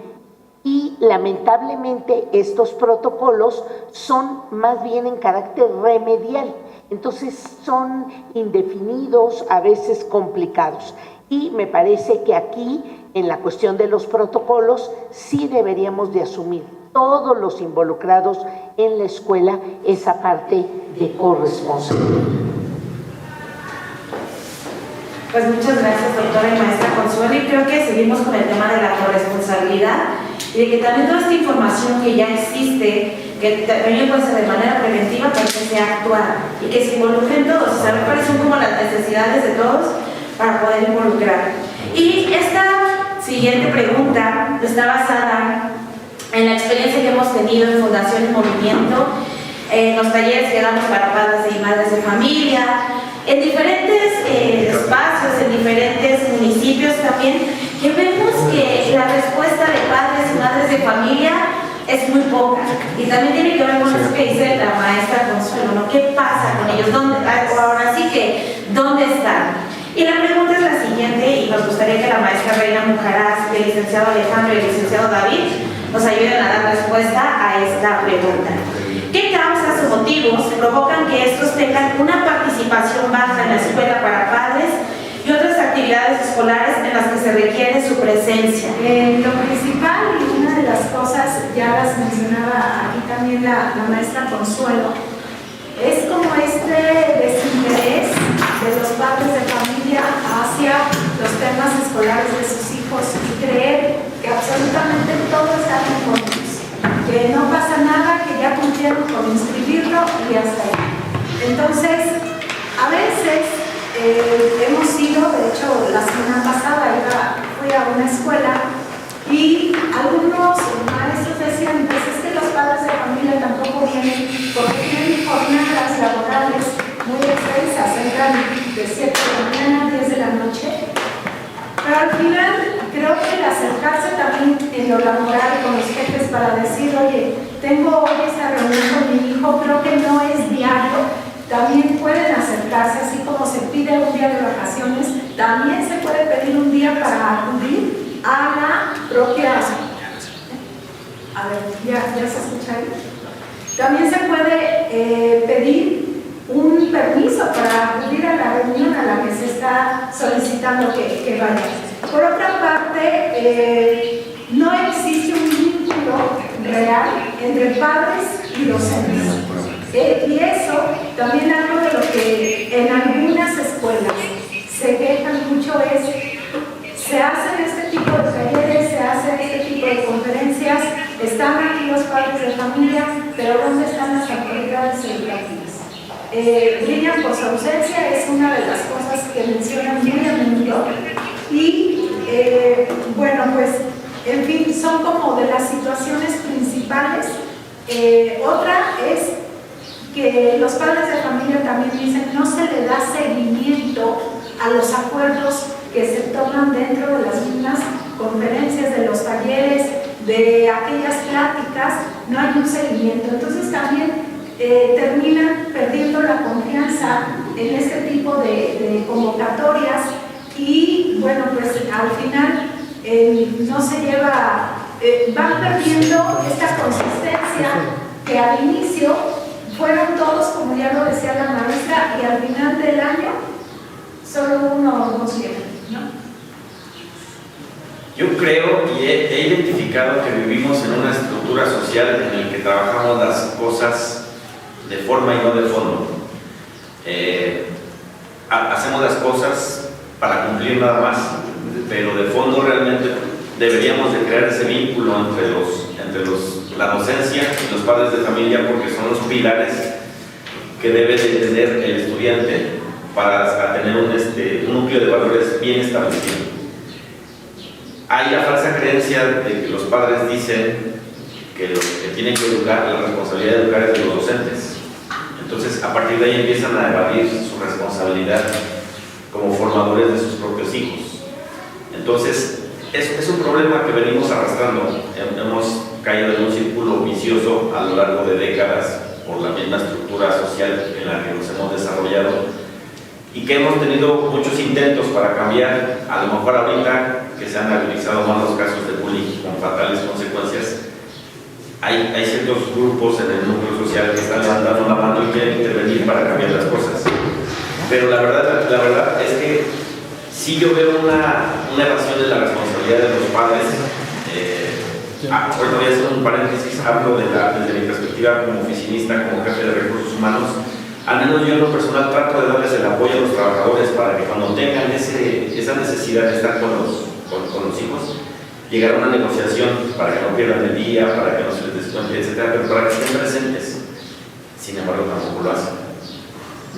F: y lamentablemente estos protocolos son más bien en carácter remedial. Entonces son indefinidos, a veces complicados. Y me parece que aquí, en la cuestión de los protocolos, sí deberíamos de asumir todos los involucrados en la escuela esa parte de corresponsabilidad.
E: Pues muchas gracias, doctora y maestra Consuelo, y creo que seguimos con el tema de la corresponsabilidad y de que también toda esta información que ya existe, que también puede ser de manera preventiva, pero que sea actual y que se involucren todos, o sea, me parecen como las necesidades de todos para poder involucrar. Y esta siguiente pregunta está basada en la experiencia que hemos tenido en Fundación en Movimiento, en los talleres que damos para padres y madres de familia, en diferentes espacios, en diferentes municipios también, que vemos que la respuesta de padres y madres de familia es muy poca. Y también tiene que ver con eso que dice la maestra Consuelo, ¿no? ¿Qué pasa con ellos? ¿Dónde? Ahora sí que, ¿dónde están? Y la pregunta es la siguiente, y nos gustaría que la maestra Reina Mujaraz, el licenciado Alejandro y el licenciado David nos ayuden a dar respuesta a esta pregunta. ¿Qué causas o motivos provocan que estos tengan una participación baja en la escuela para padres y otras actividades escolares en las que se requiere su presencia?
C: Lo principal, y una de las cosas, ya las mencionaba aquí también la maestra Consuelo, es como este desinterés de los padres de familia hacia los temas escolares de sus hijos y creer que absolutamente todo está bien con ellos, que no pasa nada, que ya cumplieron con inscribirlo y hasta ahí. Entonces, a veces hemos ido, de hecho la semana pasada fui a una escuela y algunos maestros decían, pues es que los padres de familia tampoco vienen porque tienen jornadas laborales muy extensas, entran de 7 de la mañana a 10 de la noche. Pero al final creo que el acercarse también en lo laboral con los jefes para decir, oye, tengo hoy esta reunión con mi hijo, creo que no es diario, también pueden acercarse, así como se pide un día de vacaciones, también se puede pedir un día para acudir a la propia... A ver, ¿ya se escucha ahí? También se puede pedir un permiso para acudir a la reunión a la que se está solicitando que vaya. Por otra parte, no existe un vínculo real entre padres y docentes. Y eso también algo de lo que en algunas escuelas se quejan mucho es, se hacen este tipo de talleres, se hacen este tipo de conferencias, están aquí los padres de familia, pero ¿dónde están las autoridades educativas? Brillan por su ausencia, es una de las cosas que mencionan muy a menudo. Y bueno, pues en fin, son como de las situaciones principales. Otra es que los padres de familia también dicen no se le da seguimiento a los acuerdos que se toman dentro de las mismas conferencias, de los talleres, de aquellas pláticas, no hay un seguimiento. Entonces también terminan perdiendo la confianza en este tipo de convocatorias y bueno, pues al final no se lleva, van perdiendo esta consistencia que al inicio fueron todos, como ya lo decía la maestra, y al final del año solo uno o dos llegan, ¿no?
J: Yo creo y he identificado que vivimos en una estructura social en la que trabajamos las cosas de forma y no de fondo. Hacemos las cosas para cumplir nada más, pero de fondo realmente deberíamos de crear ese vínculo entre la docencia y los padres de familia, porque son los pilares que debe de tener el estudiante para tener un núcleo de valores bien establecido. Hay la falsa creencia de que los padres dicen que los que tienen que educar, la responsabilidad de educar es de los docentes. Entonces, a partir de ahí empiezan a evadir su responsabilidad como formadores de sus propios hijos. Entonces, es un problema que venimos arrastrando. Hemos caído en un círculo vicioso a lo largo de décadas por la misma estructura social en la que nos hemos desarrollado y que hemos tenido muchos intentos para cambiar. A lo mejor ahorita que se han agudizado más los casos de bullying con fatales consecuencias, hay ciertos grupos en el núcleo social que están levantando la mano y quieren intervenir para cambiar las cosas. Pero la verdad es que sí yo veo una evasión de la responsabilidad de los padres. Ahorita voy a hacer un paréntesis, hablo desde mi perspectiva como oficinista, como jefe de recursos humanos. Al menos yo en lo personal trato de darles el apoyo a los trabajadores para que cuando tengan esa necesidad de estar con los hijos, llegar a una negociación para que no pierdan el día, para que no se les descuente, etcétera, pero para que estén presentes. Sin embargo, tampoco lo hacen.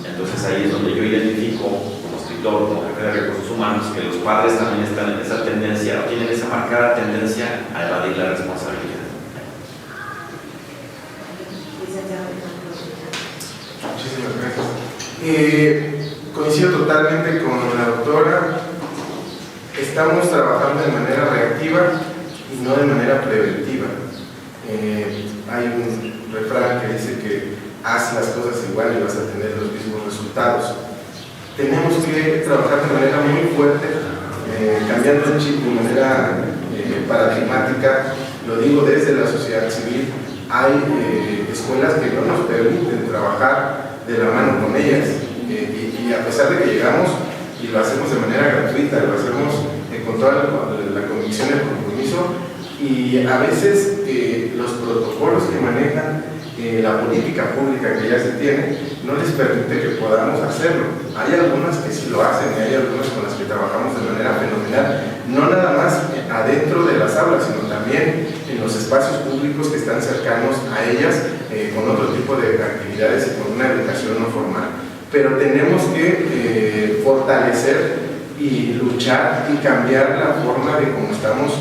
J: Entonces ahí es donde yo identifico, como escritor, como jefe de recursos humanos, que los padres también están en esa tendencia, o tienen esa marcada tendencia a evadir la responsabilidad.
B: Muchísimas gracias. Coincido totalmente con la doctora. Estamos trabajando de manera reactiva y no de manera preventiva. Hay un refrán que dice que haz las cosas igual y vas a tener los mismos resultados. Tenemos que trabajar de manera muy fuerte, cambiando el chip de manera paradigmática. Lo digo desde la sociedad civil. Hay escuelas que no nos permiten trabajar de la mano con ellas y a pesar de que llegamos y lo hacemos de manera gratuita, lo hacemos con toda la convicción y el compromiso, y a veces los protocolos que manejan la política pública que ya se tiene no les permite que podamos hacerlo. Hay algunas que sí lo hacen y hay algunas con las que trabajamos de manera fenomenal, no nada más adentro de las aulas, sino también en los espacios públicos que están cercanos a ellas, con otro tipo de actividades y con una educación no formal. Pero tenemos que fortalecer y luchar y cambiar la forma de cómo estamos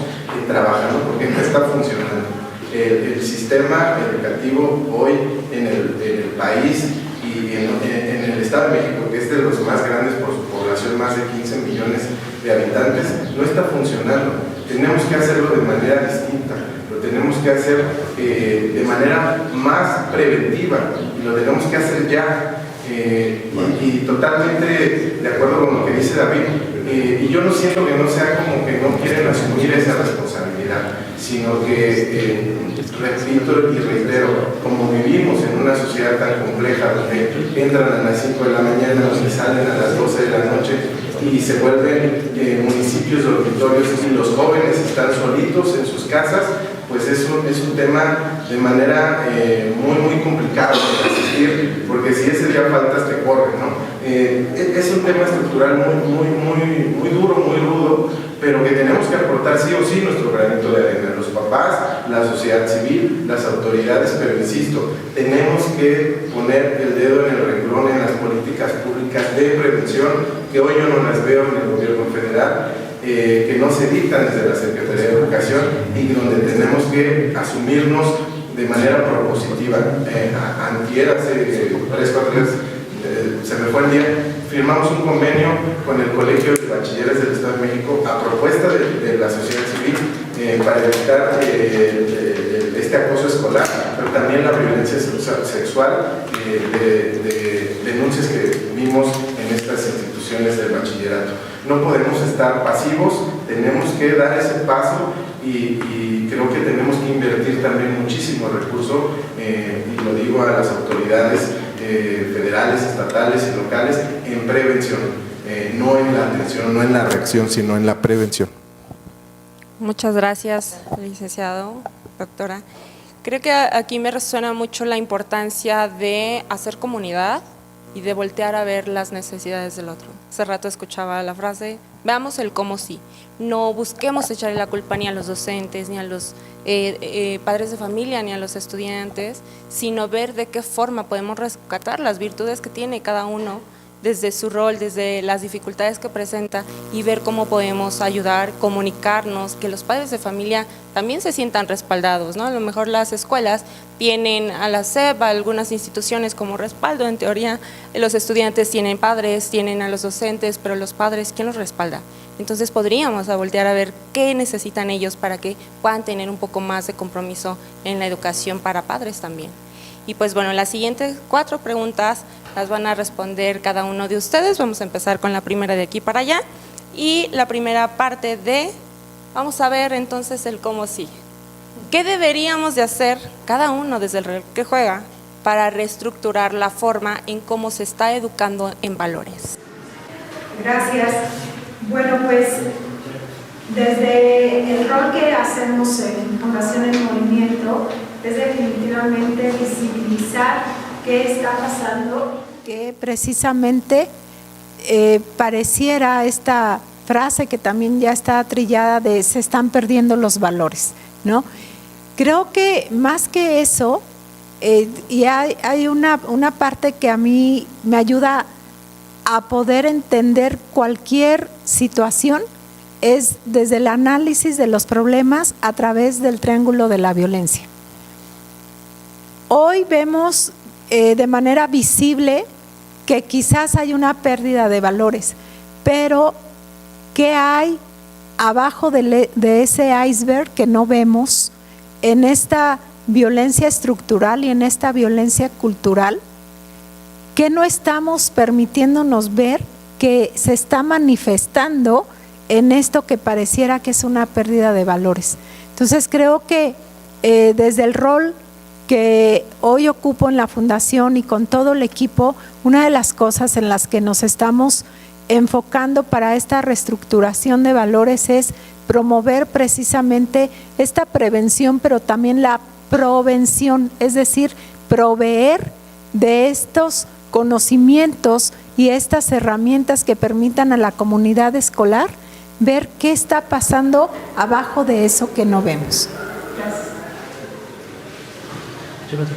B: trabajando, porque no está funcionando. El sistema educativo hoy en el país y en el Estado de México, que es de los más grandes por su población, más de 15 millones de habitantes, no está funcionando. Tenemos que hacerlo de manera distinta, lo tenemos que hacer de manera más preventiva y lo tenemos que hacer ya. Y totalmente de acuerdo con lo que dice David, y yo no siento que no sea como que no quieren asumir esa responsabilidad. general, sino que, repito y reitero, como vivimos en una sociedad tan compleja donde entran a las 5 de la mañana, donde salen a las 12 de la noche y se vuelven municipios dormitorios y los jóvenes están solitos en sus casas, pues es un tema de manera muy complicado de asistir, porque si ese día faltas te corren, ¿no? Es un tema estructural muy duro, muy rudo, pero que tenemos que aportar sí o sí nuestro granito de arena, los papás, la sociedad civil, las autoridades, pero insisto, tenemos que poner el dedo en el renglón en las políticas públicas de prevención, que hoy yo no las veo en el gobierno federal, que no se dictan desde la Secretaría de Educación y donde tenemos que asumirnos de manera propositiva. Antier, hace 3-4 días, se me fue el día, firmamos un convenio con el Colegio de Bachilleres del Estado de México a propuesta de la sociedad civil para evitar este acoso escolar, pero también la violencia sexual, de denuncias que vimos en estas instituciones del bachillerato. No podemos estar pasivos, tenemos que dar ese paso y creo que tenemos que invertir también muchísimo recurso, y lo digo a las autoridades federales, estatales y locales, en prevención, no en la atención, no en la reacción, sino en la prevención.
A: Muchas gracias, licenciado, doctora. Creo que aquí me resuena mucho la importancia de hacer comunidad y de voltear a ver las necesidades del otro. Hace rato escuchaba la frase, veamos el cómo sí. No busquemos echarle la culpa ni a los docentes, ni a los padres de familia, ni a los estudiantes, sino ver de qué forma podemos rescatar las virtudes que tiene cada uno desde su rol, desde las dificultades que presenta y ver cómo podemos ayudar, comunicarnos, que los padres de familia también se sientan respaldados, ¿no? A lo mejor las escuelas tienen a la SEP, a algunas instituciones como respaldo, en teoría los estudiantes tienen padres, tienen a los docentes, pero los padres, ¿quién los respalda? Entonces podríamos voltear a ver qué necesitan ellos para que puedan tener un poco más de compromiso en la educación para padres también. Y pues bueno, las siguientes 4 preguntas las van a responder cada uno de ustedes. Vamos a empezar con la primera de aquí para allá. Y la primera parte vamos a ver entonces el cómo sí. ¿Qué deberíamos de hacer cada uno desde el rol que juega para reestructurar la forma en cómo se está educando en valores?
C: Gracias. Bueno, pues desde el rol que hacemos en Fundación en Movimiento es definitivamente visibilizar qué está pasando, que precisamente pareciera esta frase que también ya está trillada de se están perdiendo los valores, ¿no? Creo que más que eso, y hay una parte que a mí me ayuda a poder entender cualquier situación, es desde el análisis de los problemas a través del triángulo de la violencia. Hoy vemos de manera visible que quizás hay una pérdida de valores, pero ¿qué hay abajo de ese iceberg que no vemos en esta violencia estructural y en esta violencia cultural? ¿Qué no estamos permitiéndonos ver que se está manifestando en esto que pareciera que es una pérdida de valores? Entonces creo que desde el rol que hoy ocupo en la Fundación y con todo el equipo, una de las cosas en las que nos estamos enfocando para esta reestructuración de valores es promover precisamente esta prevención, pero también la provención, es decir, proveer de estos conocimientos y estas herramientas que permitan a la comunidad escolar ver qué está pasando abajo de eso que no vemos. Gracias.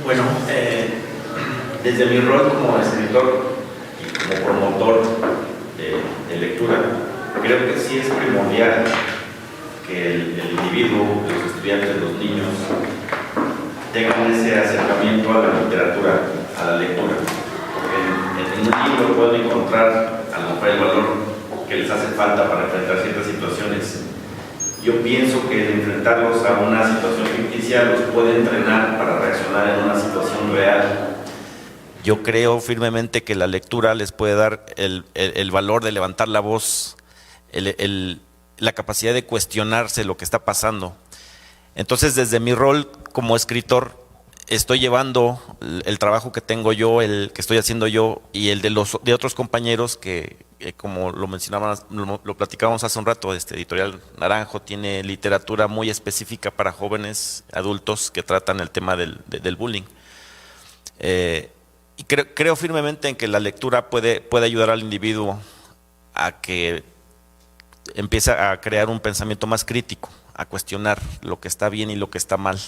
J: Bueno, desde mi rol como escritor y como promotor de lectura, creo que sí es primordial que el individuo, los estudiantes, los niños, tengan ese acercamiento a la literatura, a la lectura. Porque en un libro pueden encontrar a lo mejor el valor que les hace falta para enfrentar ciertas situaciones. Yo pienso que el enfrentarlos a una situación ficticia los puede entrenar para reaccionar en una situación real. Yo creo firmemente que la lectura les puede dar el valor de levantar la voz, la capacidad de cuestionarse lo que está pasando.
D: Entonces, desde mi rol como escritor, estoy llevando el trabajo que tengo yo, el que estoy haciendo yo y el de otros compañeros que como lo mencionaban, lo platicábamos hace un rato, Editorial Naranjo tiene literatura muy específica para jóvenes adultos que tratan el tema del bullying. Y creo firmemente en que la lectura puede ayudar al individuo a que empiece a crear un pensamiento más crítico, a cuestionar lo que está bien y lo que está mal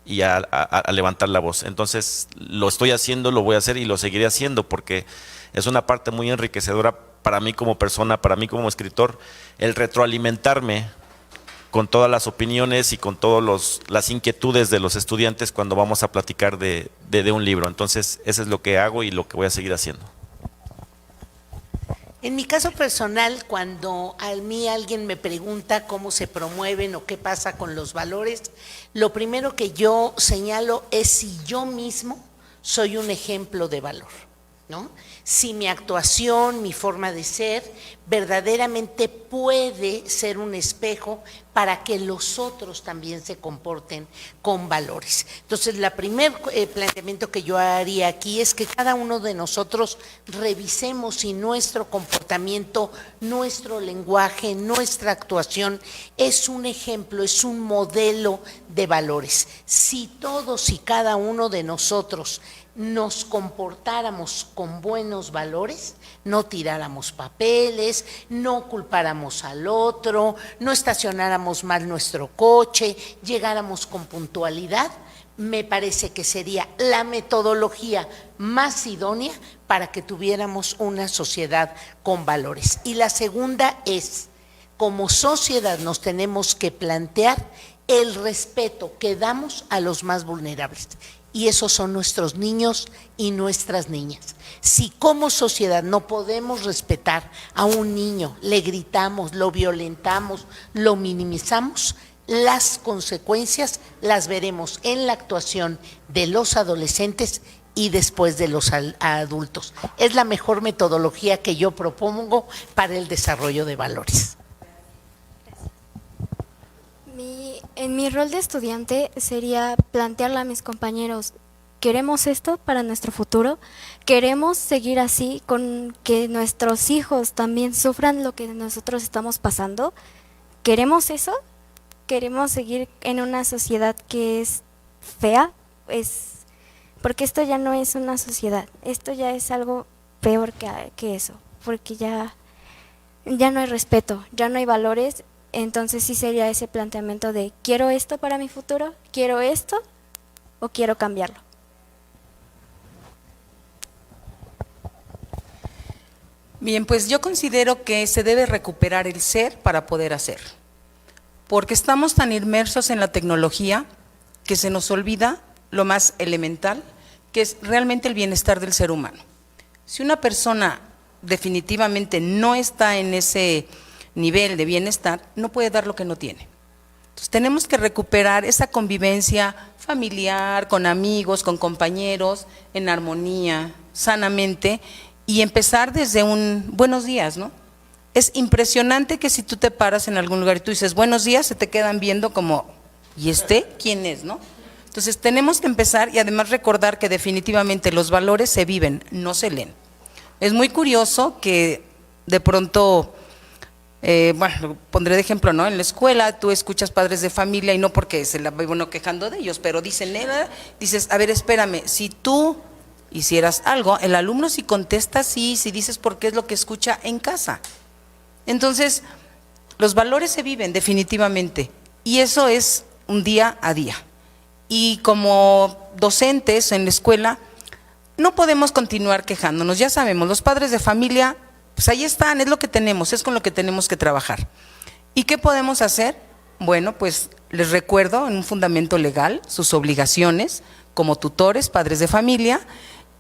D: y a levantar la voz. Entonces lo estoy haciendo, lo voy a hacer y lo seguiré haciendo porque es una parte muy enriquecedora para mí como persona, para mí como escritor, el retroalimentarme con todas las opiniones y con todas las inquietudes de los estudiantes cuando vamos a platicar de un libro. Entonces eso es lo que hago y lo que voy a seguir haciendo.
F: En mi caso personal, cuando a mí alguien me pregunta cómo se promueven o qué pasa con los valores, lo primero que yo señalo es si yo mismo soy un ejemplo de valor, ¿no? Si mi actuación, mi forma de ser, verdaderamente puede ser un espejo para que los otros también se comporten con valores. Entonces, el primer planteamiento que yo haría aquí es que cada uno de nosotros revisemos si nuestro comportamiento, nuestro lenguaje, nuestra actuación es un ejemplo, es un modelo de valores. Si todos y cada uno de nosotros nos comportáramos con buenos valores, no tiráramos papeles, no culpáramos al otro, no estacionáramos mal nuestro coche, llegáramos con puntualidad, me parece que sería la metodología más idónea para que tuviéramos una sociedad con valores. Y la segunda es, como sociedad nos tenemos que plantear el respeto que damos a los más vulnerables. Y esos son nuestros niños y nuestras niñas. Si como sociedad no podemos respetar a un niño, le gritamos, lo violentamos, lo minimizamos, las consecuencias las veremos en la actuación de los adolescentes y después de los adultos. Es la mejor metodología que yo propongo para el desarrollo de valores.
H: En mi rol de estudiante sería plantearle a mis compañeros, ¿queremos esto para nuestro futuro? ¿Queremos seguir así con que nuestros hijos también sufran lo que nosotros estamos pasando? ¿Queremos eso? ¿Queremos seguir en una sociedad que es fea? Porque esto ya no es una sociedad, esto ya es algo peor que eso, porque ya no hay respeto, ya no hay valores. Entonces sí sería ese planteamiento de ¿quiero esto para mi futuro? ¿Quiero esto o quiero cambiarlo?
K: Bien, pues yo considero que se debe recuperar el ser para poder hacer, porque estamos tan inmersos en la tecnología que se nos olvida lo más elemental, que es realmente el bienestar del ser humano. Si una persona definitivamente no está en ese nivel de bienestar, no puede dar lo que no tiene. Entonces tenemos que recuperar esa convivencia familiar, con amigos, con compañeros, en armonía, sanamente, y empezar desde un buenos días, ¿no? Es impresionante que si tú te paras en algún lugar y tú dices buenos días, se te quedan viendo como, ¿y quién es, no? Entonces tenemos que empezar y además recordar que definitivamente los valores se viven, no se leen. Es muy curioso que de pronto, bueno, lo pondré de ejemplo, ¿no? En la escuela tú escuchas padres de familia y no porque se la viven quejando de ellos, pero dicen, dices, a ver, espérame, si tú hicieras algo, el alumno si contesta sí, si dices por qué es lo que escucha en casa. Entonces, los valores se viven definitivamente y eso es un día a día. Y como docentes en la escuela, no podemos continuar quejándonos, ya sabemos, los padres de familia, pues ahí están, es lo que tenemos, es con lo que tenemos que trabajar. ¿Y qué podemos hacer? Bueno, pues les recuerdo en un fundamento legal sus obligaciones como tutores, padres de familia,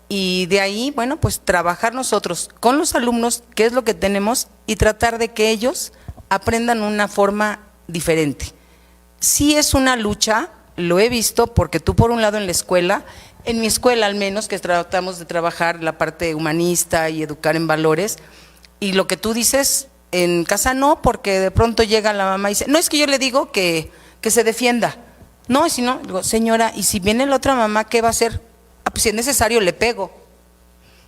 K: y de ahí, bueno, pues trabajar nosotros con los alumnos, qué es lo que tenemos, y tratar de que ellos aprendan una forma diferente. Sí es una lucha, lo he visto, porque tú por un lado en la escuela, en mi escuela al menos, que tratamos de trabajar la parte humanista y educar en valores, y lo que tú dices, en casa no, porque de pronto llega la mamá y dice, no, es que yo le digo que se defienda. No, y si no, digo, señora, y si viene la otra mamá, ¿qué va a hacer? Ah, pues si es necesario le pego.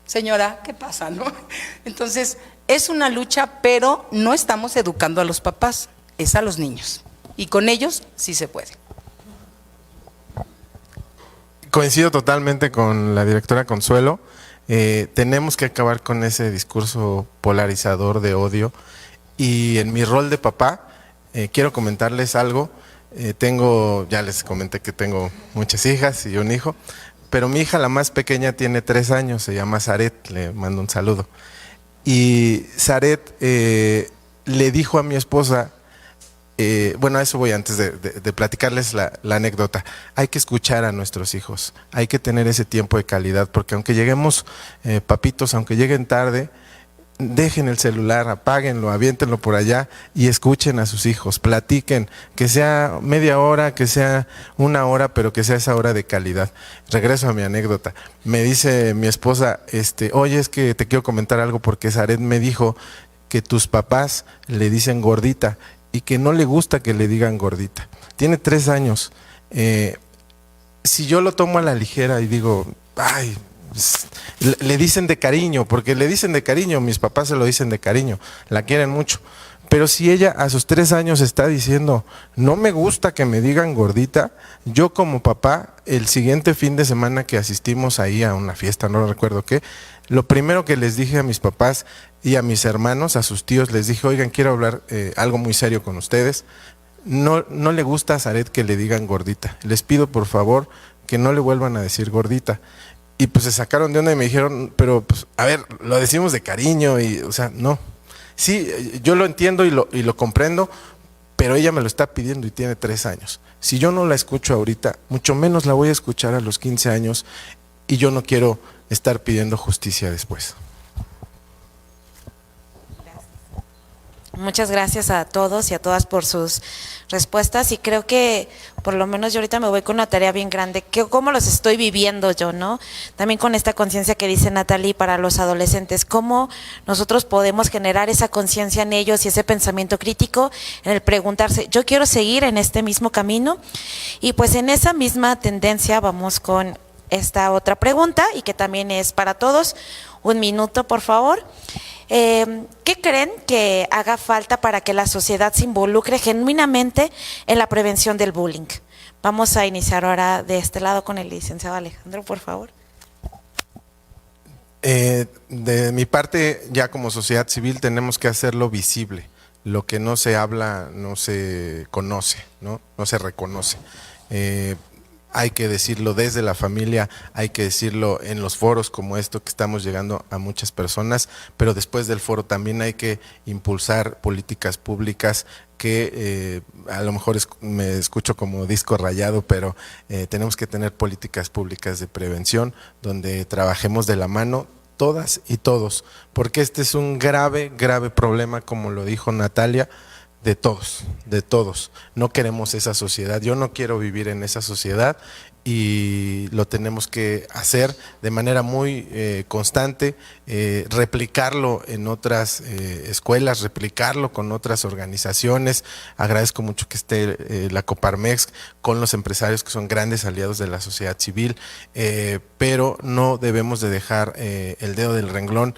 K: Señora, ¿qué pasa, no? Entonces, es una lucha, pero no estamos educando a los papás, es a los niños. Y con ellos sí se puede.
B: Coincido totalmente con la directora Consuelo. Tenemos que acabar con ese discurso polarizador de odio. Y en mi rol de papá, quiero comentarles algo. Ya les comenté que tengo muchas hijas y un hijo, pero mi hija, la más pequeña, tiene 3 años, se llama Zaret, le mando un saludo. Y Zaret le dijo a mi esposa, bueno, a eso voy antes de platicarles la anécdota. Hay que escuchar a nuestros hijos, hay que tener ese tiempo de calidad, porque aunque lleguemos, papitos, aunque lleguen tarde, dejen el celular, apáguenlo, aviéntenlo por allá y escuchen a sus hijos, platiquen, que sea media hora, que sea 1 hora, pero que sea esa hora de calidad. Regreso a mi anécdota. Me dice mi esposa, oye, es que te quiero comentar algo porque Zaret me dijo que tus papás le dicen gordita y que no le gusta que le digan gordita. Tiene 3 años. Si yo lo tomo a la ligera y digo, ay, le dicen de cariño, porque le dicen de cariño, mis papás se lo dicen de cariño, la quieren mucho. Pero si ella a sus 3 años está diciendo, no me gusta que me digan gordita, yo como papá, el siguiente fin de semana que asistimos ahí a una fiesta, no recuerdo qué, lo primero que les dije a mis papás y a mis hermanos, a sus tíos, les dije, oigan, quiero hablar algo muy serio con ustedes. No le gusta a Zaret que le digan gordita. Les pido por favor que no le vuelvan a decir gordita. Y pues se sacaron de onda y me dijeron, pero pues, a ver, lo decimos de cariño y, o sea, no. Sí, yo lo entiendo y lo comprendo, pero ella me lo está pidiendo y tiene 3 años. Si yo no la escucho ahorita, mucho menos la voy a escuchar a los 15 años y yo no quiero estar pidiendo justicia después.
E: Muchas gracias a todos y a todas por sus respuestas, y creo que por lo menos yo ahorita me voy con una tarea bien grande, que cómo los estoy viviendo yo, ¿no? También con esta conciencia que dice Natalie para los adolescentes, cómo nosotros podemos generar esa conciencia en ellos y ese pensamiento crítico en el preguntarse, yo quiero seguir en este mismo camino. Y pues en esa misma tendencia vamos con esta otra pregunta, y que también es para todos. 1 minuto, por favor. ¿Qué creen que haga falta para que la sociedad se involucre genuinamente en la prevención del bullying? Vamos a iniciar ahora de este lado con el licenciado Alejandro, por favor.
B: De mi parte, ya como sociedad civil tenemos que hacerlo visible. Lo que no se habla no se conoce, no se reconoce. Hay que decirlo desde la familia, hay que decirlo en los foros como esto, que estamos llegando a muchas personas, pero después del foro también hay que impulsar políticas públicas que a lo mejor me escucho como disco rayado, pero tenemos que tener políticas públicas de prevención donde trabajemos de la mano todas y todos, porque este es un grave problema, como lo dijo Natalia, de todos. No queremos esa sociedad, yo no quiero vivir en esa sociedad y lo tenemos que hacer de manera muy constante, replicarlo en otras escuelas, replicarlo con otras organizaciones. Agradezco mucho que esté la Coparmex con los empresarios que son grandes aliados de la sociedad civil, pero no debemos de dejar el dedo del renglón,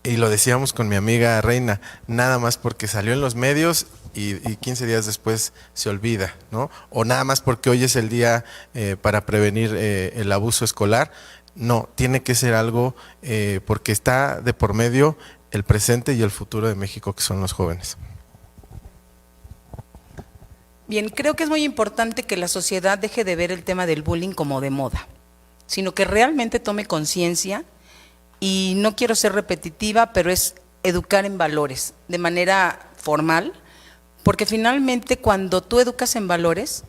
B: y lo decíamos con mi amiga Reina, nada más porque salió en los medios y 15 días después se olvida, ¿no? O nada más porque hoy es el día para prevenir el abuso escolar. No, tiene que ser algo porque está de por medio el presente y el futuro de México, que son los jóvenes.
K: Bien, creo que es muy importante que la sociedad deje de ver el tema del bullying como de moda, sino que realmente tome conciencia, y no quiero ser repetitiva, pero es educar en valores de manera formal, porque finalmente cuando tú educas en valores,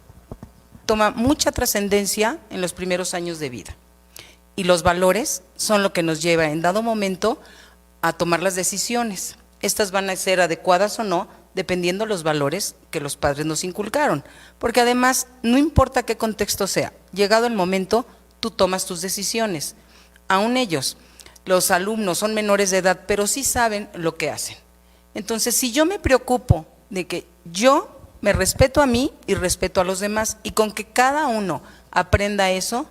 K: toma mucha trascendencia en los primeros años de vida. Y los valores son lo que nos lleva en dado momento a tomar las decisiones. Estas van a ser adecuadas o no, dependiendo los valores que los padres nos inculcaron. Porque además, no importa qué contexto sea, llegado el momento, tú tomas tus decisiones. Aún ellos, los alumnos, son menores de edad, pero sí saben lo que hacen. Entonces, si yo me preocupo de que yo me respeto a mí y respeto a los demás. Y con que cada uno aprenda eso,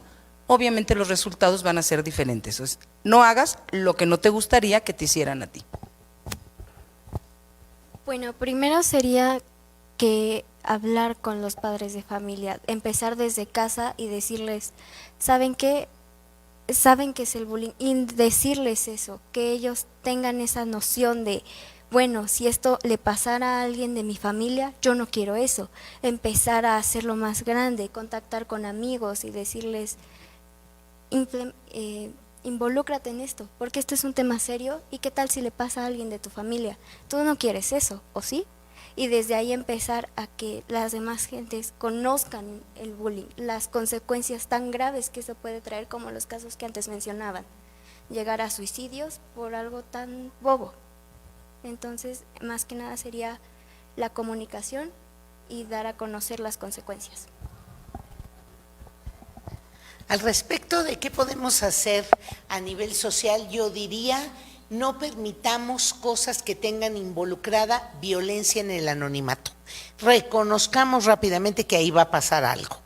K: obviamente los resultados van a ser diferentes. Entonces, no hagas lo que no te gustaría que te hicieran a ti.
H: Bueno, primero sería que hablar con los padres de familia, empezar desde casa y decirles, ¿saben qué? Saben que es el bullying, y decirles eso, que ellos tengan esa noción de, bueno, si esto le pasara a alguien de mi familia, yo no quiero eso. Empezar a hacerlo más grande, contactar con amigos y decirles, involúcrate en esto, porque esto es un tema serio, y qué tal si le pasa a alguien de tu familia. Tú no quieres eso, ¿o sí? Y desde ahí empezar a que las demás gentes conozcan el bullying, las consecuencias tan graves que eso puede traer, como los casos que antes mencionaban, llegar a suicidios por algo tan bobo. Entonces, más que nada sería la comunicación y dar a conocer las consecuencias.
F: Al respecto de qué podemos hacer a nivel social, yo diría, no permitamos cosas que tengan involucrada violencia en el anonimato. Reconozcamos rápidamente que ahí va a pasar algo.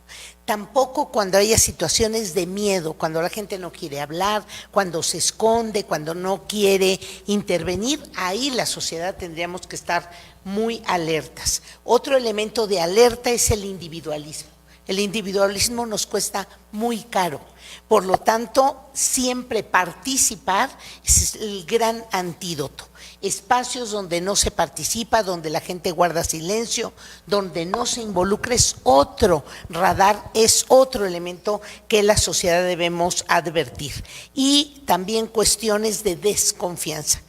F: Tampoco cuando haya situaciones de miedo, cuando la gente no quiere hablar, cuando se esconde, cuando no quiere intervenir, ahí la sociedad tendríamos que estar muy alertas. Otro elemento de alerta es el individualismo. El individualismo nos cuesta muy caro, por lo tanto, siempre participar es el gran antídoto. Espacios donde no se participa, donde la gente guarda silencio, donde no se involucra, es otro radar, es otro elemento que la sociedad debemos advertir. Y también cuestiones de desconfianza.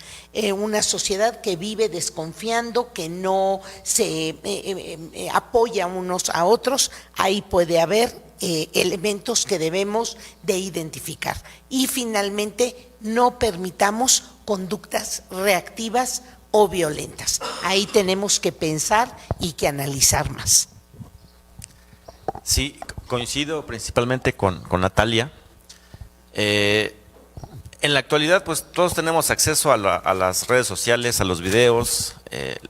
F: Una sociedad que vive desconfiando, que no se apoya unos a otros, ahí puede haber elementos que debemos de identificar. Y finalmente, no permitamos conductas reactivas o violentas. Ahí tenemos que pensar y que analizar más.
G: Sí, coincido principalmente con Natalia. En la actualidad, pues todos tenemos acceso a las redes sociales, a los videos.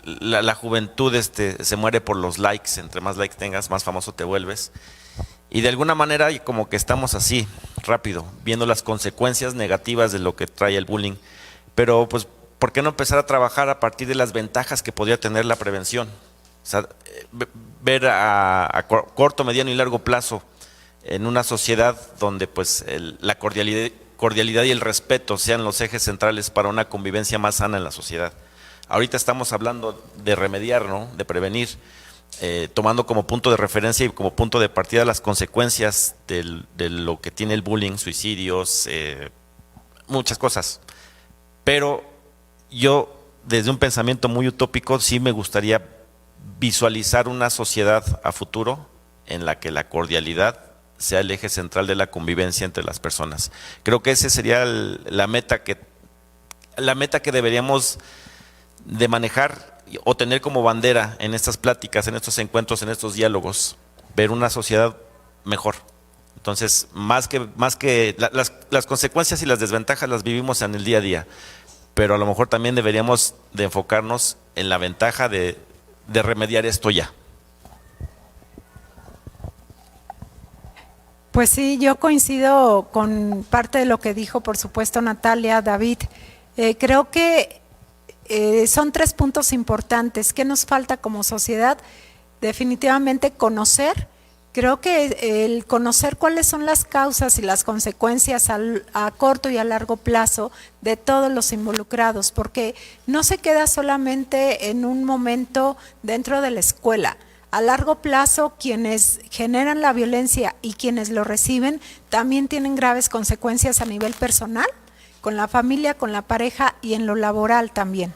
G: La juventud se muere por los likes. Entre más likes tengas, más famoso te vuelves. Y de alguna manera como que estamos así, rápido, viendo las consecuencias negativas de lo que trae el bullying. Pero pues, ¿por qué no empezar a trabajar a partir de las ventajas que podría tener la prevención? O sea, ver a corto, mediano y largo plazo en una sociedad donde pues la cordialidad y el respeto sean los ejes centrales para una convivencia más sana en la sociedad. Ahorita estamos hablando de remediar, ¿no? De prevenir. Tomando como punto de referencia y como punto de partida las consecuencias de lo que tiene el bullying, suicidios, muchas cosas. Pero yo, desde un pensamiento muy utópico, sí me gustaría visualizar una sociedad a futuro en la que la cordialidad sea el eje central de la convivencia entre las personas. Creo que esa sería la meta que deberíamos de manejar o tener como bandera en estas pláticas, en estos encuentros, en estos diálogos, ver una sociedad mejor. Entonces, más que las consecuencias y las desventajas las vivimos en el día a día, pero a lo mejor también deberíamos de enfocarnos en la ventaja de remediar esto ya.
C: Pues sí, yo coincido con parte de lo que dijo, por supuesto, Natalia, David. Creo que son 3 puntos importantes. ¿Qué nos falta como sociedad? Definitivamente conocer. Creo que el conocer cuáles son las causas y las consecuencias a corto y a largo plazo de todos los involucrados, porque no se queda solamente en un momento dentro de la escuela. A largo plazo, quienes generan la violencia y quienes lo reciben también tienen graves consecuencias a nivel personal, con la familia, con la pareja y en lo laboral también.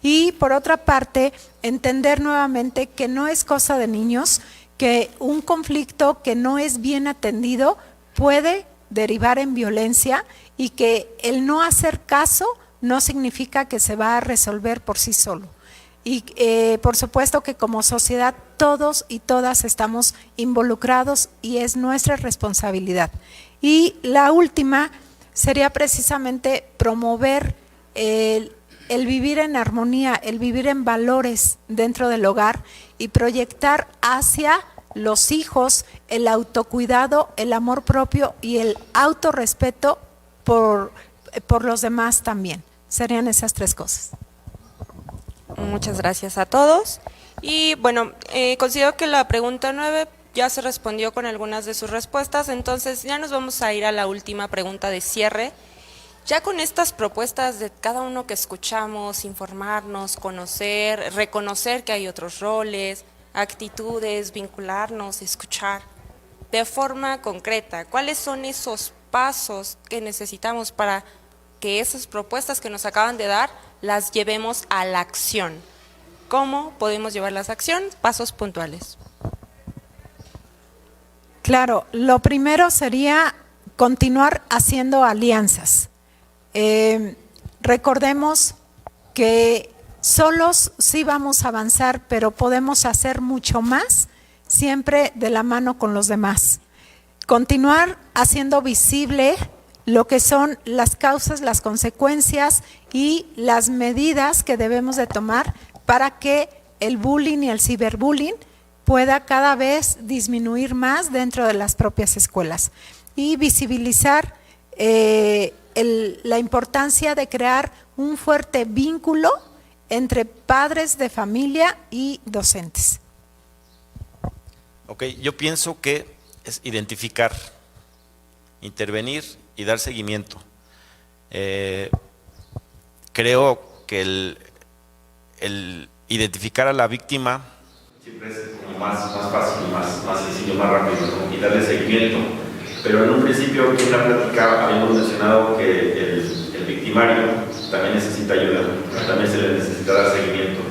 C: Y por otra parte, entender nuevamente que no es cosa de niños, que un conflicto que no es bien atendido puede derivar en violencia y que el no hacer caso no significa que se va a resolver por sí solo. Y por supuesto que como sociedad todos y todas estamos involucrados y es nuestra responsabilidad. Y la última sería precisamente promover el vivir en armonía, el vivir en valores dentro del hogar y proyectar hacia los hijos el autocuidado, el amor propio y el autorrespeto por los demás también. Serían esas tres cosas.
L: Muchas gracias a todos. Y bueno, considero que la pregunta 9 ya se respondió con algunas de sus respuestas, entonces ya nos vamos a ir a la última pregunta de cierre. Ya con estas propuestas de cada uno que escuchamos, informarnos, conocer, reconocer que hay otros roles, actitudes, vincularnos, escuchar, de forma concreta, ¿cuáles son esos pasos que necesitamos para que esas propuestas que nos acaban de dar las llevemos a la acción? ¿Cómo podemos llevarlas a acción? Pasos puntuales.
C: Claro, lo primero sería continuar haciendo alianzas. Recordemos que solos sí vamos a avanzar, pero podemos hacer mucho más siempre de la mano con los demás. Continuar haciendo visible lo que son las causas, las consecuencias y las medidas que debemos de tomar para que el bullying y el ciberbullying pueda cada vez disminuir más dentro de las propias escuelas. Y visibilizar la importancia de crear un fuerte vínculo entre padres de familia y docentes.
J: Ok, yo pienso que es identificar, intervenir y dar seguimiento. Creo que el identificar a la víctima siempre es como más fácil, más sencillo, más rápido, ¿no? Y darle seguimiento. Pero en un principio, aquí en la plática habíamos mencionado que el victimario también necesita ayuda, también se le necesita dar seguimiento.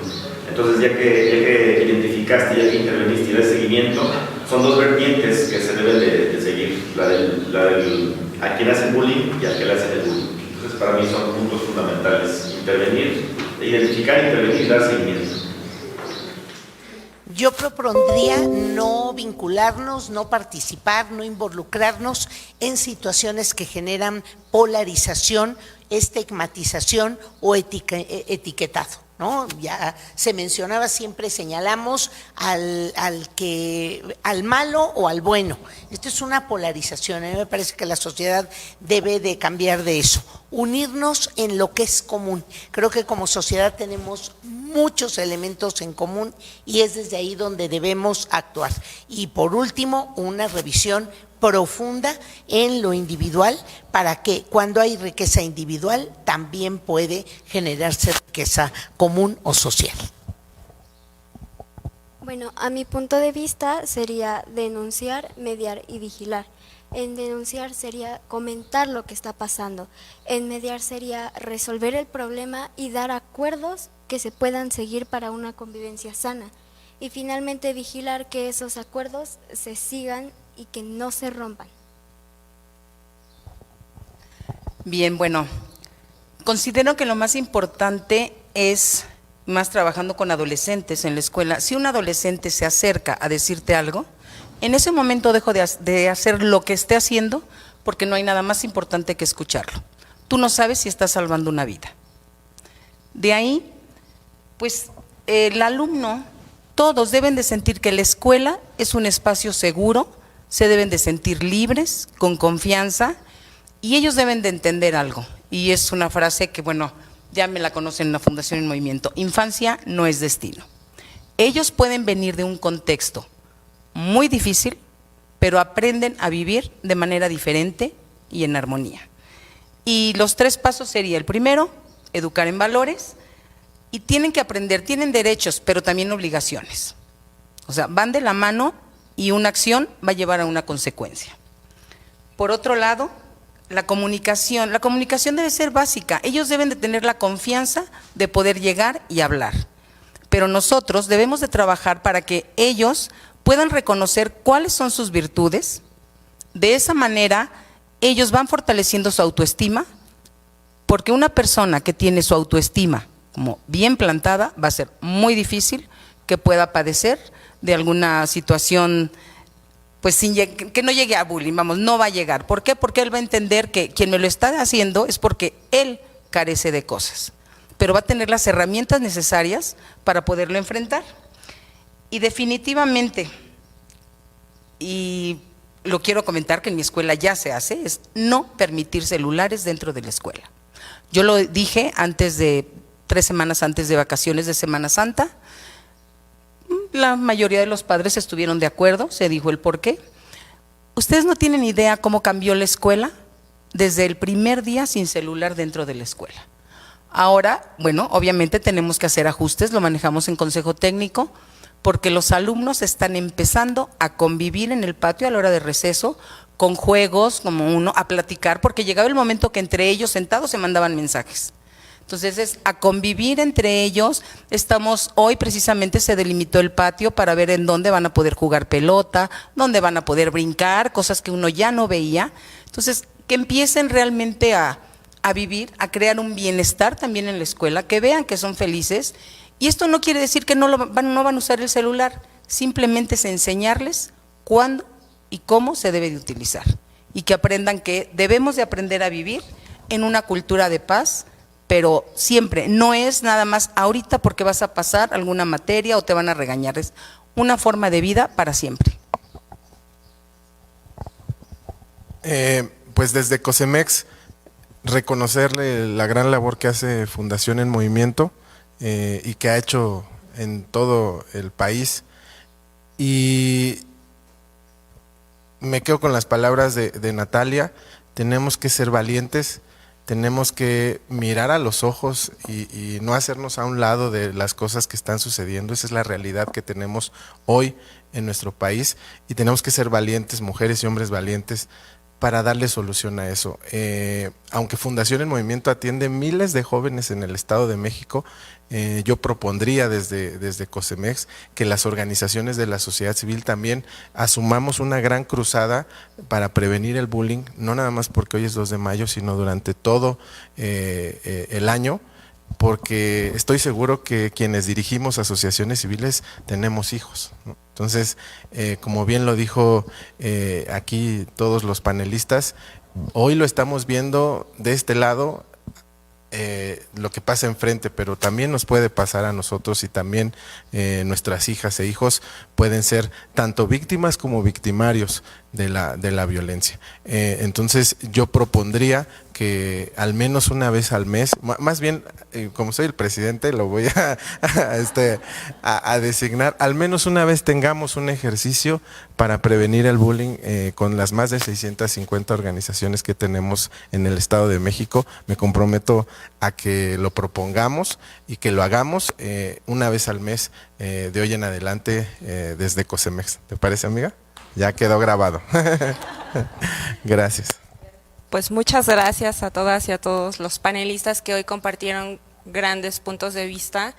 J: Entonces, ya que identificaste, ya que interveniste y das seguimiento, son dos vertientes que se deben de seguir, la del a quien hace bullying y al que le hace el bullying. Entonces, para mí son puntos fundamentales: intervenir, identificar, intervenir y dar seguimiento.
F: Yo propondría no vincularnos, no participar, no involucrarnos en situaciones que generan polarización, estigmatización o etiquetado, ¿no? Ya se mencionaba, siempre señalamos al malo o al bueno. Esto es una polarización. A mí me parece que la sociedad debe de cambiar de eso, unirnos en lo que es común. Creo que como sociedad tenemos muchos elementos en común y es desde ahí donde debemos actuar. Y por último, una revisión profunda en lo individual, para que cuando hay riqueza individual también puede generarse riqueza común o social.
H: Bueno, a mi punto de vista sería denunciar, mediar y vigilar. En denunciar sería comentar lo que está pasando. En mediar sería resolver el problema y dar acuerdos que se puedan seguir para una convivencia sana. Y finalmente vigilar que esos acuerdos se sigan y que no se rompan.
K: Bien, bueno, considero que lo más importante es, más trabajando con adolescentes en la escuela, si un adolescente se acerca a decirte algo, en ese momento dejo de hacer lo que esté haciendo, porque no hay nada más importante que escucharlo. Tú no sabes si estás salvando una vida. De ahí, pues el alumno, todos deben de sentir que la escuela es un espacio seguro, se deben de sentir libres, con confianza, y ellos deben de entender algo. Y es una frase que, bueno, ya me la conocen en la Fundación En Movimiento: infancia no es destino. Ellos pueden venir de un contexto muy difícil, pero aprenden a vivir de manera diferente y en armonía. Y los 3 pasos sería: el primero, educar en valores, y tienen que aprender, tienen derechos, pero también obligaciones. O sea, van de la mano y una acción va a llevar a una consecuencia. Por otro lado, la comunicación debe ser básica. Ellos deben de tener la confianza de poder llegar y hablar. Pero nosotros debemos de trabajar para que ellos puedan reconocer cuáles son sus virtudes. De esa manera, ellos van fortaleciendo su autoestima, porque una persona que tiene su autoestima como bien plantada, va a ser muy difícil que pueda padecer de alguna situación, pues que no llegue a bullying, vamos, no va a llegar. ¿Por qué? Porque él va a entender que quien me lo está haciendo es porque él carece de cosas. pero va a tener las herramientas necesarias para poderlo enfrentar. Y definitivamente, y lo quiero comentar que en mi escuela ya se hace, es no permitir celulares dentro de la escuela. Yo lo dije 3 semanas antes de vacaciones de Semana Santa. La mayoría de los padres estuvieron de acuerdo, se dijo el por qué. Ustedes no tienen idea cómo cambió la escuela desde el primer día sin celular dentro de la escuela. Ahora, bueno, obviamente tenemos que hacer ajustes, lo manejamos en consejo técnico, porque los alumnos están empezando a convivir en el patio a la hora de receso, con juegos, como uno, a platicar, porque llegaba el momento que entre ellos sentados se mandaban mensajes. Entonces es a convivir entre ellos. Hoy precisamente se delimitó el patio para ver en dónde van a poder jugar pelota, dónde van a poder brincar, cosas que uno ya no veía. Entonces, que empiecen realmente a vivir, a crear un bienestar también en la escuela, que vean que son felices. Y esto no quiere decir que no van a usar el celular, simplemente es enseñarles cuándo y cómo se debe de utilizar. Y que aprendan que debemos de aprender a vivir en una cultura de paz, pero siempre, no es nada más ahorita porque vas a pasar alguna materia o te van a regañar, es una forma de vida para siempre.
B: Pues desde COSEMEX, reconocerle la gran labor que hace Fundación en Movimiento y que ha hecho en todo el país. Y me quedo con las palabras de Natalia, tenemos que ser valientes, tenemos que mirar a los ojos y no hacernos a un lado de las cosas que están sucediendo. Esa es la realidad que tenemos hoy en nuestro país y tenemos que ser valientes, mujeres y hombres valientes, para darle solución a eso. Aunque Fundación en Movimiento atiende miles de jóvenes en el Estado de México, yo propondría desde COSEMEX que las organizaciones de la sociedad civil también asumamos una gran cruzada para prevenir el bullying, no nada más porque hoy es 2 de mayo, sino durante todo el año, porque estoy seguro que quienes dirigimos asociaciones civiles tenemos hijos, ¿no? Entonces, como bien lo dijo aquí todos los panelistas, hoy lo estamos viendo de este lado, lo que pasa enfrente, pero también nos puede pasar a nosotros y también nuestras hijas e hijos pueden ser tanto víctimas como victimarios de la violencia. Entonces yo propondría que al menos una vez al mes, más bien como soy el presidente lo voy a designar, al menos una vez tengamos un ejercicio para prevenir el bullying con las más de 650 organizaciones que tenemos en el Estado de México. Me comprometo a que lo propongamos y que lo hagamos una vez al mes de hoy en adelante desde COSEMEX. ¿Te parece, amiga? Ya quedó grabado. Gracias.
L: Pues muchas gracias a todas y a todos los panelistas que hoy compartieron grandes puntos de vista.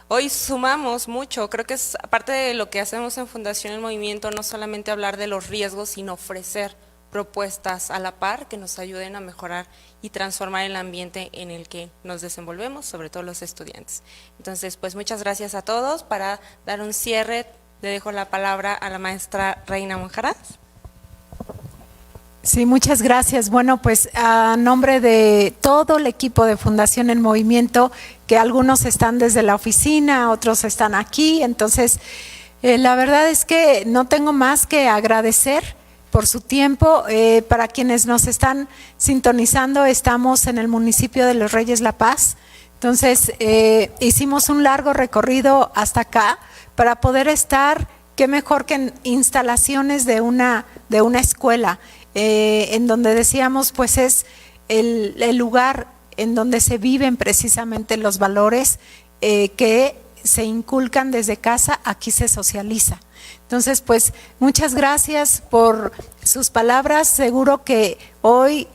L: Hoy sumamos mucho, creo que es parte de lo que hacemos en Fundación El Movimiento, no solamente hablar de los riesgos, sino ofrecer propuestas a la par que nos ayuden a mejorar y transformar el ambiente en el que nos desenvolvemos, sobre todo los estudiantes. Entonces, pues muchas gracias a todos. Para dar un cierre, le dejo la palabra a la maestra Reina Monjaraz.
C: Sí, muchas gracias. Bueno, pues a nombre de todo el equipo de Fundación en Movimiento, que algunos están desde la oficina, otros están aquí, entonces la verdad es que no tengo más que agradecer por su tiempo. Para quienes nos están sintonizando, estamos en el municipio de Los Reyes La Paz, entonces hicimos un largo recorrido hasta acá para poder estar, qué mejor que en instalaciones de una escuela, en donde decíamos pues es el lugar en donde se viven precisamente los valores que se inculcan desde casa, aquí se socializa. Entonces pues muchas gracias por sus palabras, seguro que hoy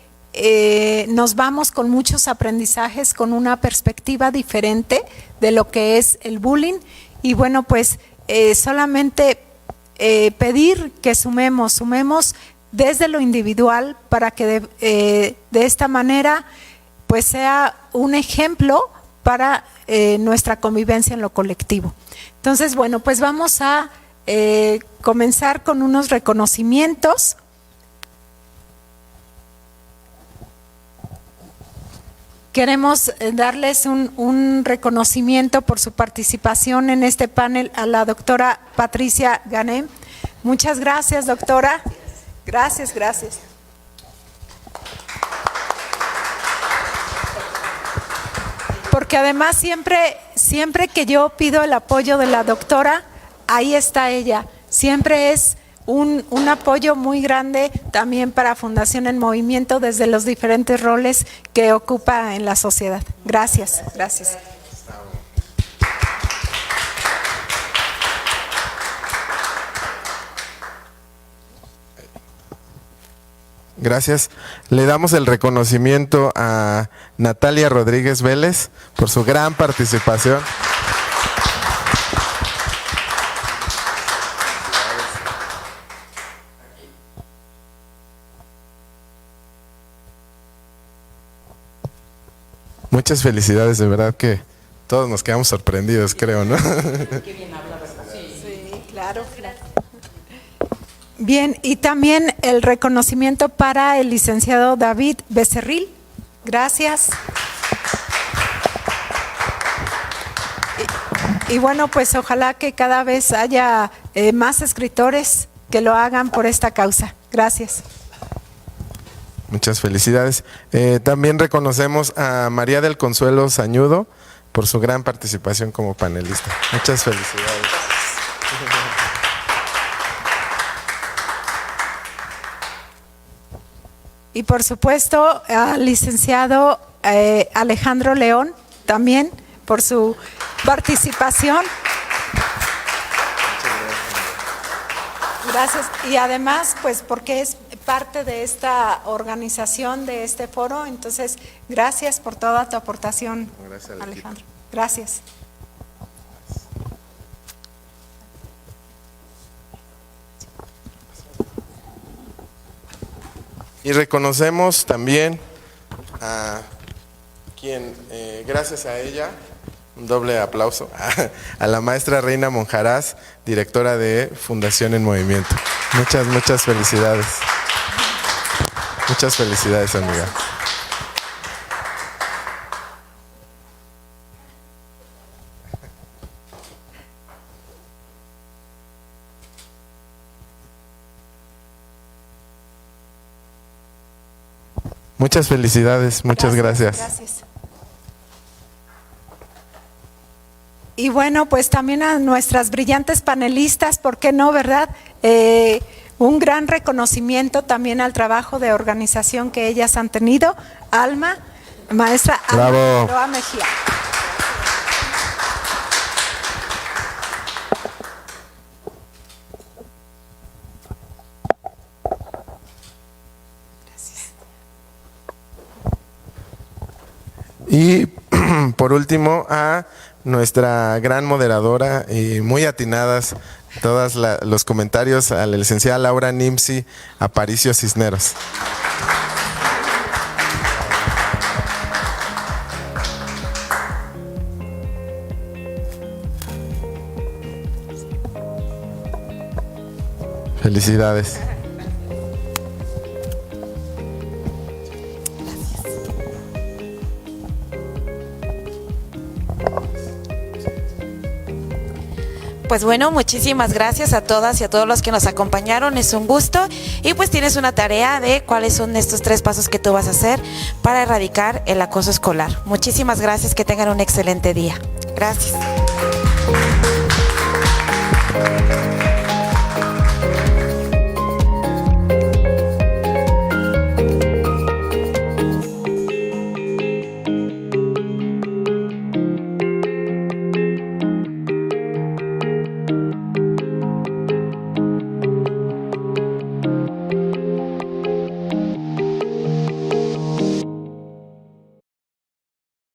C: nos vamos con muchos aprendizajes, con una perspectiva diferente de lo que es el bullying y bueno pues solamente pedir que sumemos desde lo individual para que de esta manera pues sea un ejemplo para nuestra convivencia en lo colectivo. Entonces, bueno, pues vamos a comenzar con unos reconocimientos. queremos darles un reconocimiento por su participación en este panel a la doctora Patricia Ganem. Muchas gracias, doctora. Gracias, gracias. Porque además siempre que yo pido el apoyo de la doctora, ahí está ella. Siempre es un apoyo muy grande también para Fundación en Movimiento desde los diferentes roles que ocupa en la sociedad. Gracias, gracias.
B: Gracias. Le damos el reconocimiento a Natalia Rodríguez Vélez por su gran participación. Muchas felicidades, de verdad que todos nos quedamos sorprendidos, creo, ¿no?
C: Qué bien habla, ¿verdad? Sí, claro. Bien, y también el reconocimiento para el licenciado David Becerril. Gracias. Y bueno, pues ojalá que cada vez haya más escritores que lo hagan por esta causa. Gracias.
B: Muchas felicidades. También reconocemos a María del Consuelo Sañudo por su gran participación como panelista. Muchas felicidades.
C: Y por supuesto al licenciado Alejandro León también por su participación. Gracias. Y además, pues porque es parte de esta organización, de este foro, entonces gracias por toda tu aportación, Alejandro. Gracias.
B: Y reconocemos también a quien, gracias a ella, un doble aplauso, a la maestra Reina Monjarás, directora de Fundación en Movimiento. Muchas felicidades. Muchas felicidades, amiga. Muchas felicidades, muchas gracias.
C: Gracias. Y bueno, pues también a nuestras brillantes panelistas, ¿por qué no, verdad? Un gran reconocimiento también al trabajo de organización que ellas han tenido. Alma, maestra Alma Roa Mejía.
B: Y por último a nuestra gran moderadora y muy atinadas todos los comentarios, a la licenciada Laura Nimsi Aparicio Cisneros. Felicidades.
E: Pues bueno, muchísimas gracias a todas y a todos los que nos acompañaron, es un gusto. Y pues tienes una tarea de cuáles son estos 3 pasos que tú vas a hacer para erradicar el acoso escolar. Muchísimas gracias, que tengan un excelente día. Gracias.